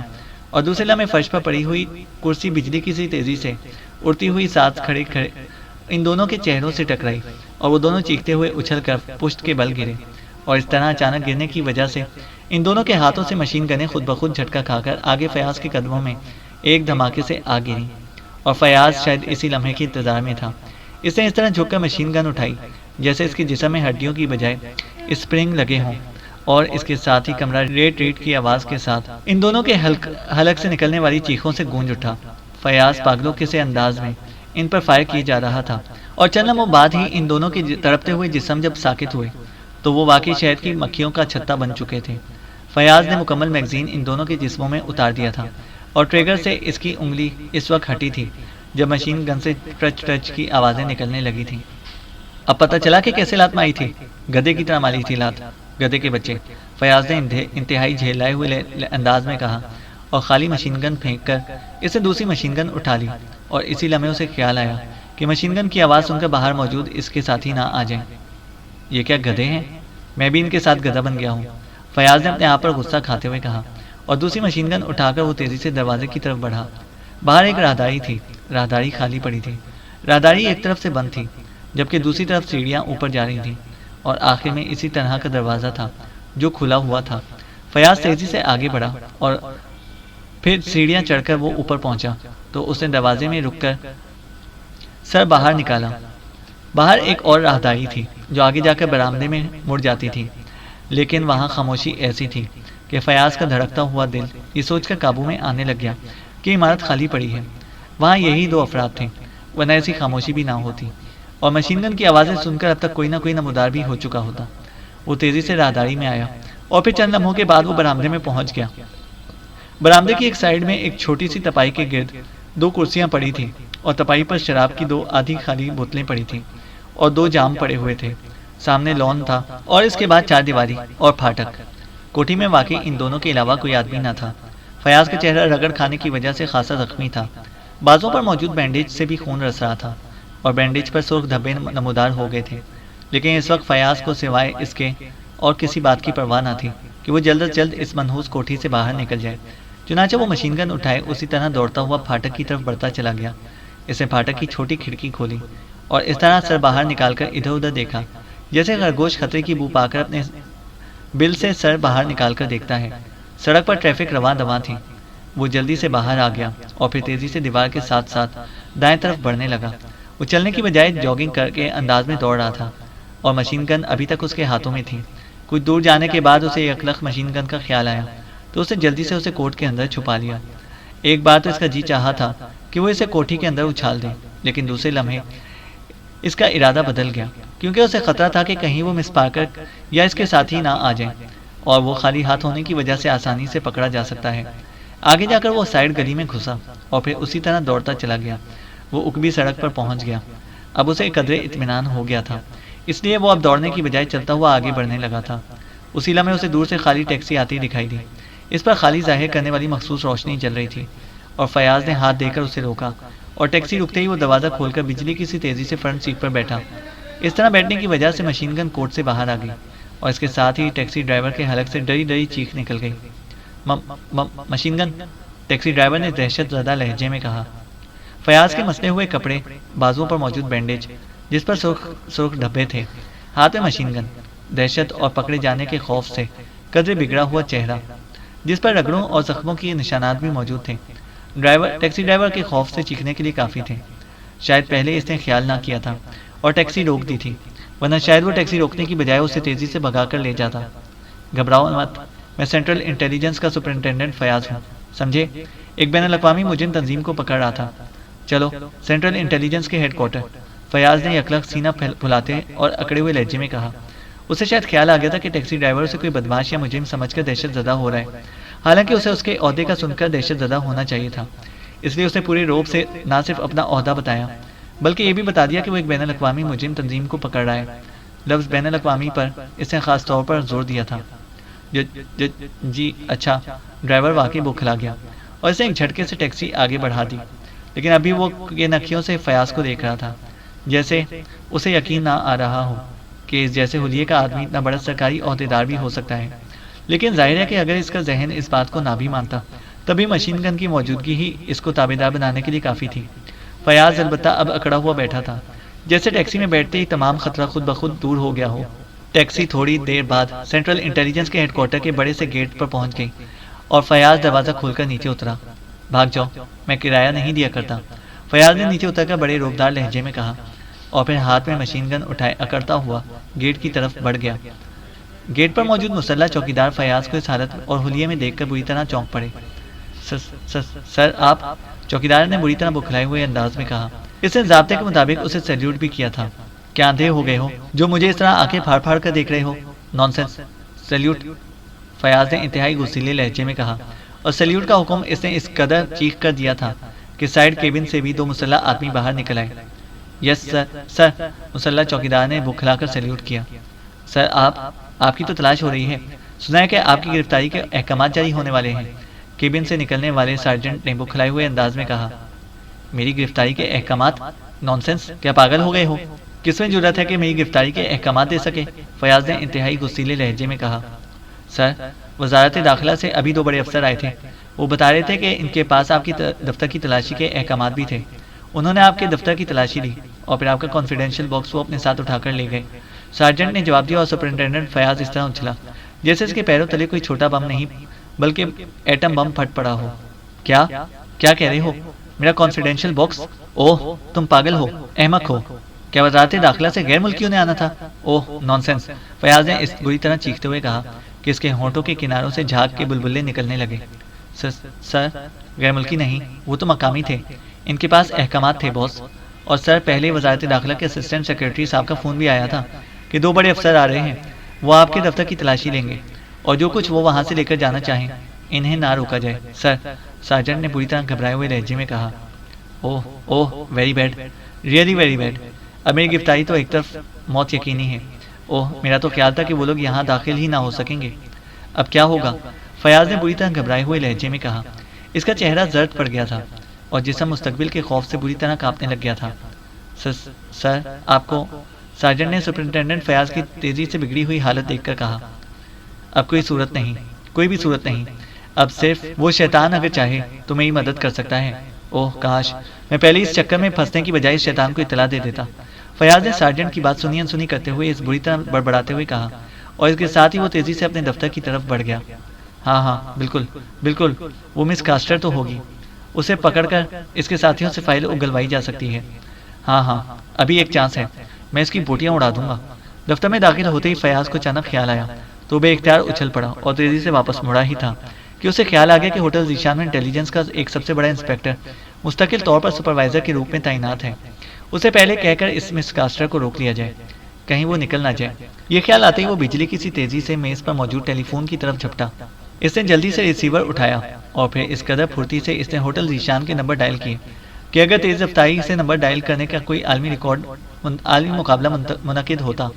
اور دوسرے لمحے فرش پر پڑی ہوئی کرسی بجلی کی سی تیزی سے اڑتی ہوئی ساتھ کھڑے ان دونوں کے چہروں سے ٹکرائی اور وہ دونوں چیختے ہوئے اچھل کر پشت کے بل گرے اور اس طرح اچانک گرنے کی وجہ سے ان دونوں کے ہاتھوں سے مشین گنیں خود بخود جھٹکا کھا کر آگے فیاض کے قدموں میں ایک دھماکے سے آ گریں اور فیاض شاید اسی لمحے کے انتظار میں تھا۔ اس نے اس طرح جھک کر مشین گن اٹھائی جیسے اس کے جسم میں ہڈیوں کی بجائے اسپرنگ لگے ہوں اور اس کے ساتھ ہی کمرہ ریٹ ریٹ کی آواز کے ساتھ ان دونوں کے حلق سے نکلنے والی چیخوں سے گونج اٹھا۔ فیاض پاگلوں کے سے انداز میں ان پر فائر کیے جا رہا تھا اور چند لمحوں بعد ہی ان دونوں کے تڑپتے ہوئے جسم جب ساکت ہوئے تو وہ واقعی شہد کی مکھیوں کا چھتا بن چکے تھے۔ فیاض نے مکمل میگزین ان دونوں کے جسموں میں اتار دیا تھا اور ٹریگر سے اس کی انگلی اس وقت ہٹی تھی جب مشین گن سے ٹچ کی آوازیں نکلنے لگی تھیں۔ اب پتہ چلا کہ کیسے لات ماری تھی، گدے کی طرح ماری تھی لات، گدے کے بچے، فیاض نے انتہائی جھیلائے ہوئے انداز میں کہا اور خالی مشین گن پھینک کر اسے دوسری مشین گن اٹھا لی اور اسی لمحے اسے خیال آیا کہ مشین گن کی آواز سن کر باہر موجود اس کے ساتھی نہ آ جائیں۔ یہ کیا گدھے ہیں؟ میں بھی ان کے ساتھ گدھا بن گیا ہوں، فیاض نے اپنے آپ پر غصہ کھاتے ہوئے کہا اور دوسری مشین گن اٹھا کر وہ تیزی سے دروازے کی طرف بڑھا۔ باہر ایک راہداری تھی، راہداری خالی پڑی تھی، راہداری ایک طرف سے بند تھی جبکہ دوسری طرف سیڑھیاں اوپر جا رہی تھیں اور آخر میں اسی طرح کا دروازہ تھا جو کھلا ہوا تھا۔ فیاض تیزی سے آگے بڑھا اور پھر سیڑھیاں چڑھ کر وہ اوپر پہنچا تو اس نے دروازے میں رک کر سر باہر نکالا۔ باہر ایک اور راہداری تھی جو آگے جا کر برآمدے میں مڑ جاتی تھی، لیکن وہاں خاموشی ایسی تھی کہ فیاض کا دھڑکتا ہوا دل یہ سوچ کر قابو میں آنے لگ گیا کہ عمارت خالی پڑی ہے، وہاں یہی 2 افراد تھے، ورنہ ایسی خاموشی بھی نہ ہوتی اور مشین گن کی آوازیں سن کر اب تک کوئی نہ نمودار بھی ہو چکا ہوتا۔ وہ تیزی سے راہداری میں آیا اور پھر چند لمحوں کے بعد وہ برآمدے میں پہنچ گیا۔ برآمدے کی ایک سائیڈ میں ایک چھوٹی سی تپائی کے گرد 2 کرسیاں پڑی تھیں اور تپائی پر شراب کی 2 آدھی خالی بوتلیں پڑی تھیں اور 2 جام پڑے ہوئے تھے۔ سامنے لون تھا اور اس کے بعد 4 دیواری اور پھاٹک۔ کوٹھی میں واقعی ان دونوں کے علاوہ کوئی آدمی نہ تھا۔ فیاض کا چہرہ رگڑ کھانے کی وجہ سے خاصا زخمی تھا، بازوں پر موجود بینڈیج سے بھی خون رس رہا تھا اور بینڈیج پر سرخ دھبے نمودار ہو گئے تھے، لیکن اس وقت فیاض کو سوائے اس کے اور کسی بات کی پرواہ نہ تھی کہ وہ جلد از جلد اس منحوس کوٹھی سے باہر نکل جائے۔ چنانچہ وہ مشین گن اٹھائے اسی طرح دوڑتا ہوا پھاٹک کی طرف بڑھتا چلا گیا۔ اس نے پھاٹک کی چھوٹی کھڑکی کھولی اور اس طرح سر باہر نکال کر ادھر ادھر دیکھا جیسے خرگوش خطرے کی بو پا کر اپنے بل سے سر باہر نکال کر دیکھتا ہے۔ سڑک پر ٹریفک رواں دواں تھی۔ وہ جلدی سے باہر آ گیا اور پھر تیزی سے دیوار کے ساتھ ساتھ دائیں طرف بڑھنے لگا۔ وہ چلنے کی بجائے جاگنگ کر کے انداز میں دوڑ رہا تھا اور مشین گن ابھی تک اس کے ہاتھوں میں تھی۔ کچھ دور جانے کے بعد اسے یکلخت مشین گن کا خیال آیا تو اس نے جلدی سے اسے کوٹ کے اندر چھپا لیا۔ ایک بار تو اس کا جی چاہا تھا کہ وہ اسے کوٹھی کے اندر اچھال دے، لیکن دوسرے لمحے اس کا ارادہ بدل گیا، کیونکہ اسے خطرہ تھا کہ کہیں وہ مس پارکر یا اس کے ساتھی نہ آ جائیں، اور وہ خالی ہاتھ ہونے کی وجہ سے آسانی سے پکڑا جا سکتا ہے۔ آگے جا کر وہ سائیڈ گلی میں گھسا اور پھر اسی طرح دوڑتا چلا گیا۔ وہ اکبی سڑک پر پہنچ گیا۔ اب اسے قدرے اطمینان ہو گیا تھا، اس لیے وہ اب دوڑنے کی بجائے چلتا ہوا آگے بڑھنے لگا تھا۔ اسی لمحے اسے دور سے خالی ٹیکسی آتی دکھائی دی۔ اس پر خالی ظاہر کرنے والی مخصوص روشنی جل رہی تھی، اور فیاض نے ہاتھ دے کر اسے روکا، اور ٹیکسی رکتے ہی وہ دروازہ کھول کر بجلی کی سی تیزی سے فرنٹ سیٹ پر بیٹھا۔ اس طرح بیٹھنے کی وجہ سے مشین گن کوٹ سے باہر آ گئی، اور اس کے ساتھ ہی ٹیکسی ڈرائیور کے حلق سے ڈری ڈری چیخ نکل گئی۔ Machine gun? ٹیکسی ڈرائیور نے دہشت زدہ لہجے میں کہا۔ فیاض کے مسلے ہوئے کپڑے، بازوؤں پر موجود بینڈیج جس پر سرخ دھبے تھے، ہاتھ میں مشین گن، دہشت اور پکڑے جانے کے خوف سے قدرے بگڑا ہوا چہرہ جس پر رگڑوں اور زخموں کے نشانات بھی موجود تھے۔ ٹیکسی ڈرائیور کے خوف سے چیخنے کے لیے کافی تھے۔ شاید پہلے اس نے خیال نہ کیا تھا اور ٹیکسی روک دی تھی، ورنہ شاید وہ ٹیکسی روکنے کی بجائے اسے تیزی سے بھگا کر لے جاتا۔ گھبراؤ مت، میں سینٹرل انٹیلیجنس کا سپرنٹینڈنٹ فیاض ہوں، سمجھے؟ ایک بین الاقوامی مجرم تنظیم کو پکڑ رہا تھا۔ چلو سینٹرل انٹیلیجنس کے ہیڈ کوارٹر، فیاض نے یکلخ سینہ پھلاتے اور اکڑے ہوئے لہجے میں کہا۔ اسے شاید خیال آ گیا تھا کہ ٹیکسی ڈرائیور اسے کوئی بدماش یا مجرم سمجھ کر دہشت زدہ ہو رہا ہے، حالانکہ اسے اس کے عہدے کا سن کر دہشت زدہ ہونا چاہیے تھا۔ اس لیے اس نے پورے روب سے نہ صرف اپنا عہدہ بتایا بلکہ یہ بھی بتا دیا کہ وہ ایک بین الاقوامی مجرم تنظیم کو پکڑ رہا ہے۔ لفظ بین الاقوامی پر اس نے خاص طور پر زور دیا تھا۔ جی اچھا۔ ڈرائیور واقعی بوکھلا گیا اور اسے ایک جھٹکے سے ٹیکسی آگے بڑھا دی، لیکن ابھی وہ یہ نکھیوں سے فیاض کو دیکھ رہا تھا، جیسے اسے یقین نہ آ رہا ہو کہ اس جیسے حلیے کا آدمی اتنا بڑا سرکاری عہدیدار بھی ہو سکتا ہے۔ لیکن ظاہر ہے کہ اگر اس کا ذہن اس بات کو نہ بھی مانتا تبھی مشین گن کی موجودگی ہی اس کو تابعدار بنانے کے لیے کافی تھی۔ فیاض البتہ اب اکڑا ہوا بیٹھا تھا، جیسے ٹیکسی میں بیٹھتے ہی تمام خطرہ خود بخود دور ہو گیا ہو۔ ٹیکسی تھوڑی دیر بعد سینٹرل انٹیلیجنس کے ہیڈ کوارٹر کے بڑے سے گیٹ پر پہنچ گئی اور فیاض دروازہ کھول کر نیچے اترا۔ بھاگ جاؤ، میں کرایہ نہیں دیا کرتا، فیاض نے نیچے اتر کر بڑے روبدار لہجے میں کہا، اور پھر ہاتھ میں مشین گن اٹھائے اکڑتا ہوا گیٹ کی طرف بڑھ گیا۔ گیٹ پر موجود مسلح چوکیدار فیاض کو اس حالت اور حلیے میں دیکھ کر بری طرح چونک پڑے۔ سر آپ، چوکیدار نے بری طرح بکھلائے ہوئے انداز میں کہا۔ اس نے ضابطے کے مطابق اسے سیلیوٹ بھی کیا تھا۔ کیا اندھے ہو گئے ہو جو مجھے اس طرح آنکھیں پھاڑ پھاڑ کر دیکھ رہے ہو؟ نانسنس، سیلیوٹ، فیاض نے انتہائی غصیلے لہجے میں کہا، اور سیلیوٹ کا حکم اس نے اس قدر چیخ کر دیا تھا کہ سائیڈ کیبن سے بھی دو مسلح آدمی باہر نکل آئے۔ یس سر، مسلح چوکیدار نے بکھلا کر سیلیوٹ کیا۔ سر آپ کی تو تلاش ہو رہی ہے، سنا ہے کہ آپ کی گرفتاری کے احکامات جاری ہونے والے ہیں، کیبن سے نکلنے والے سارجنٹ نے بکھلائے ہوئے انداز میں کہا۔ میری گرفتاری کے احکامات؟ نانسنس، کیا پاگل ہو گئے ہو؟ کس میں جرأت ہے کہ میری گرفتاری کے احکامات دے سکے؟ فیاض نے انتہائی غصیلے لہجے میں کہا۔ سر، وزارت داخلہ سے ابھی دو بڑے افسر آئے تھے، وہ بتا رہے تھے کہ ان کے پاس آپ کی دفتر کی تلاشی کے احکامات بھی تھے۔ انہوں نے آپ کے دفتر کی تلاشی لی اور پھر آپ کا کانفیڈینشیل باکس وہ اپنے ساتھ اٹھا کر لے گئے۔ سارجنٹ نے جواب دیا اور سپرنٹینڈنٹ فیاض اس طرح اچھلا جیسے اس کے پیروں تلے کوئی چھوٹا بم نہیں بلکہ ایٹم بم پھٹ پڑا ہو۔ کیا کہہ رہے ہو؟ میرا کانفیڈینشیل باکس؟ اوہ، تم پاگل ہو، احمق ہو، کیا وزارت داخلہ سے غیر ملکیوں نے آنا تھا؟ اوہ نانسنس، فیاض نے اس بری طرح چیختے ہوئے کہا کہ اس کے ہونٹوں کے کناروں سے جھاگ کے بلبلے نکلنے لگے۔ سر، غیر ملکی نہیں، وہ تو مقامی تھے، ان کے پاس احکامات تھے باس۔ اور سر، پہلے وزارت داخلہ کے اسسٹنٹ سیکرٹری صاحب کا فون بھی آیا تھا کہ دو بڑے افسر آ رہے ہیں، وہ آپ کے دفتر کی تلاشی لیں گے اور جو کچھ وہ وہاں سے لے کر جانا چاہیں انہیں نہ روکا جائے۔ سر، سارجنٹ نے بری طرح گھبرائے ہوئے لہجے میں کہا۔ Oh very bad, really very bad, اب میری گرفتاری تو ایک طرف موت یقینی ہے۔ اوہ، میرا تو خیال تھا کہ وہ لوگ یہاں داخل ہی نہ ہو سکیں گے، اب کیا ہوگا؟ فیاض نے بری طرح گھبرائے ہوئے لہجے میں کہا۔ اس کا چہرہ زرد پڑ گیا تھا اور جسم مستقبل کے خوف سے بری طرح کانپنے لگ گیا تھا۔ سر، آپ کو، سارجنٹ نے سپرنٹینڈنٹ فیاض کی تیزی سے بگڑی ہوئی حالت دیکھ کر کہا، اب کوئی بھی صورت نہیں، اب صرف وہ شیطان اگر چاہے تو میری مدد کر سکتا ہے۔ اوہ کاش میں پہلے اس چکر میں پھنسنے کی بجائے اس شیطان کو اطلاع دے دیتا۔ فیاض نے سارجنٹ کی بات سنی انسنی کرتے ہوئے اس بری طرح بڑبڑاتے ہوئے کہا، اور اس کے ساتھ ہی وہ تیزی سے اپنے دفتر کی طرف بڑھ گیا۔ ہاں بالکل، وہ مس کاسٹر تو ہوگی، اسے پکڑ کر اس کے ساتھیوں سے فائل اگلوائی جا سکتی ہے۔ ہاں، ابھی ایک چانس ہے، میں اس کی بوٹیاں اڑا دوں گا۔ دفتر میں داخل ہوتے ہی فیاض کو اچانک خیال آیا تو بے اختیار اچھل پڑا اور تیزی سے واپس مڑا ہی تھا کہ اسے خیال آ گیا کہ ہوٹل ذیشان میں انٹیلیجنس کا ایک سب سے بڑا انسپیکٹر مستقل طور پر سپروائزر کے روپ میں تعینات ہے۔ اسے پہلے کہہ کر اس مس کاسٹر کو روک لیا جائے، کہیں وہ نکل نہ جائے۔ یہ خیال آتے ہی وہ بجلی کی سی تیزی سے میز پر موجود ٹیلی فون کی طرف جھپٹا۔ اس نے جلدی سے ریسیور اٹھایا اور پھر اس قدر پھرتی سے اس نے ہوٹل ذیشان کے نمبر ڈائل کیے کہ اگر تیز رفتاری سے نمبر ڈائل کرنے کا کوئی عالمی مقابلہ منعقد ہوتا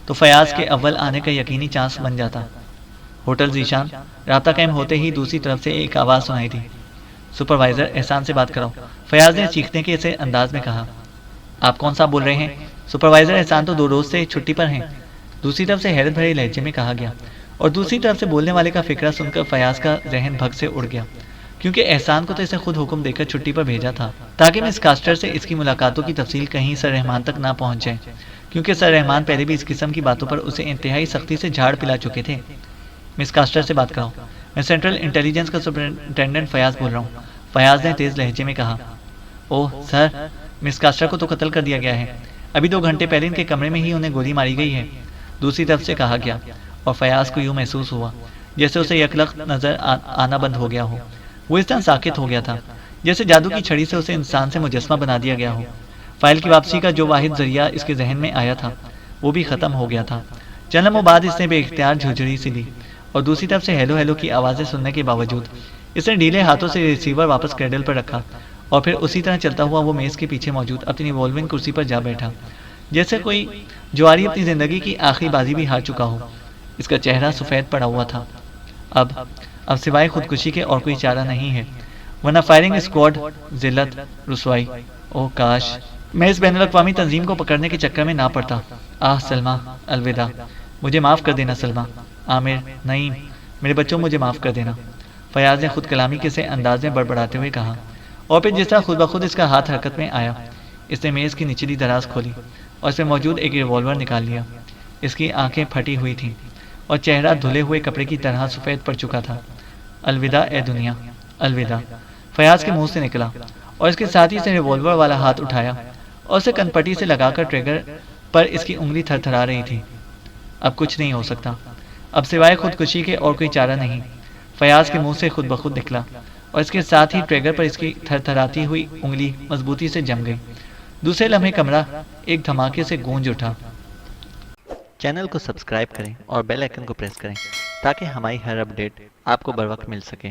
تو فیاض کے اول آنے کا یقینی چانس بن جاتا۔ ہوٹل ذیشان، رابطہ قائم ہوتے ہی دوسری طرف سے ایک آواز سنائی دی، سپروائزر احسان سے بات کراؤ۔ فیاض نے چیخنے کے سے انداز میں کہا، آپ کون صاحب بول رہے ہیں؟ سپروائزر احسان تو 2 روز سے چھٹی پر ہیں، دوسری طرف سے حیرت بھرے لہجے میں کہا گیا، اور دوسری طرف سے بولنے والے کا فکرہ سن کر فیاض کا ذہن بھگ سے اڑ گیا، کیونکہ احسان کو تو اسے خود حکم دے کر چھٹی پر بھیجا تھا تاکہ مس کاسٹر سے اس کی ملاقاتوں کی تفصیل کہیں سر رحمان تک نہ پہنچ جائے، کیونکہ سر رحمان پہلے بھی اس قسم کی باتوں پر اسے انتہائی سختی سے جھاڑ پلا چکے تھے۔ مس کاسٹر سے بات کراؤ، میں سینٹرل انٹیلیجنس کا سپرنٹینڈنٹ فیاض بول رہا ہوں، فیاض نے تیز لہجے میں کہا۔ اوہ سر، مس کاسٹر کو تو قتل کر دیا گیا ہے، ابھی 2 گھنٹے پہلے ان کے کمرے میں ہی انہیں گولی ماری گئی ہے، دوسری طرف سے کہا گیا، اور فیاض کو یوں محسوس ہوا جیسے اسے یکلخت نظر آنا بند ہو گیا ہو۔ وہ اس طرح ساکت ہو گیا تھا جیسے جادو کی چھڑی سے اسے انسان سے مجسمہ بنا دیا گیا ہو۔ فائل کی واپسی کا جو واحد ذریعہ اس کے ذہن میں آیا تھا وہ بھی ختم ہو گیا تھا۔ چند لمحوں بعد اس نے بے اختیار جھرجھری سی دی، اور دوسری طرف سے ہیلو ہیلو کی آوازیں سننے کے باوجود اس نے ڈھیلے ہاتھوں سے ریسیور واپس کریڈل پر رکھا، اور پھر اسی طرح چلتا ہوا وہ میز کے پیچھے موجود اپنی ریوالونگ کرسی پر جا بیٹھا، جیسے کوئی جواری اپنی زندگی کی آخری بازی بھی ہار چکا ہو۔ اس کا چہرہ سفید پڑا ہوا تھا۔ اب سوائے خودکشی کے اور کوئی چارہ نہیں ہے، ورنہ فائرنگ اسکواڈ، ذلت، رسوائی۔ اوہ کاش میں اس بین الاقوامی تنظیم کو پکڑنے کے چکر میں نہ پڑتا۔ آہ سلمہ، الوداع، مجھے معاف کر دینا سلمہ، عامر، نعیم، میرے بچوں، مجھے معاف کر دینا، فیاض نے خود کلامی کے سے انداز میں بڑبڑاتے ہوئے کہا، اور پھر جس طرح خود بخود اس کا ہاتھ حرکت میں آیا، اس نے میز کی نچلی دراز کھولی اور اس میں موجود ایک ریوالور نکال لیا۔ اس کی آنکھیں پھٹی ہوئی تھیں اور چہرہ دھلے ہوئے کپڑے کی طرح سفید پڑ چکا تھا۔ الوداع اے دنیا، الوداع، فیاض کے منہ سے نکلا، اور اس کے ساتھ ہی اس نے ریوالور والا ہاتھ اٹھایا اور اسے کن پٹی سے لگا کر ٹریگر پر اس کی انگلی تھر تھرا رہی تھی۔ اب کچھ نہیں ہو سکتا، اب سوائے خودکشی کے اور کوئی چارہ نہیں، فیاض کے منہ سے خود بخود نکلا، اور اس کے ساتھ ہی ٹریگر پر اس کی تھر تھراتی ہوئی انگلی مضبوطی سے جم گئی۔ دوسرے لمحے کمرہ ایک دھماکے سے گونج اٹھا۔ چینل کو سبسکرائب کریں اور بیل آئیکن کو پریس کریں تاکہ ہماری ہر اپڈیٹ آپ کو بر وقت مل سکے۔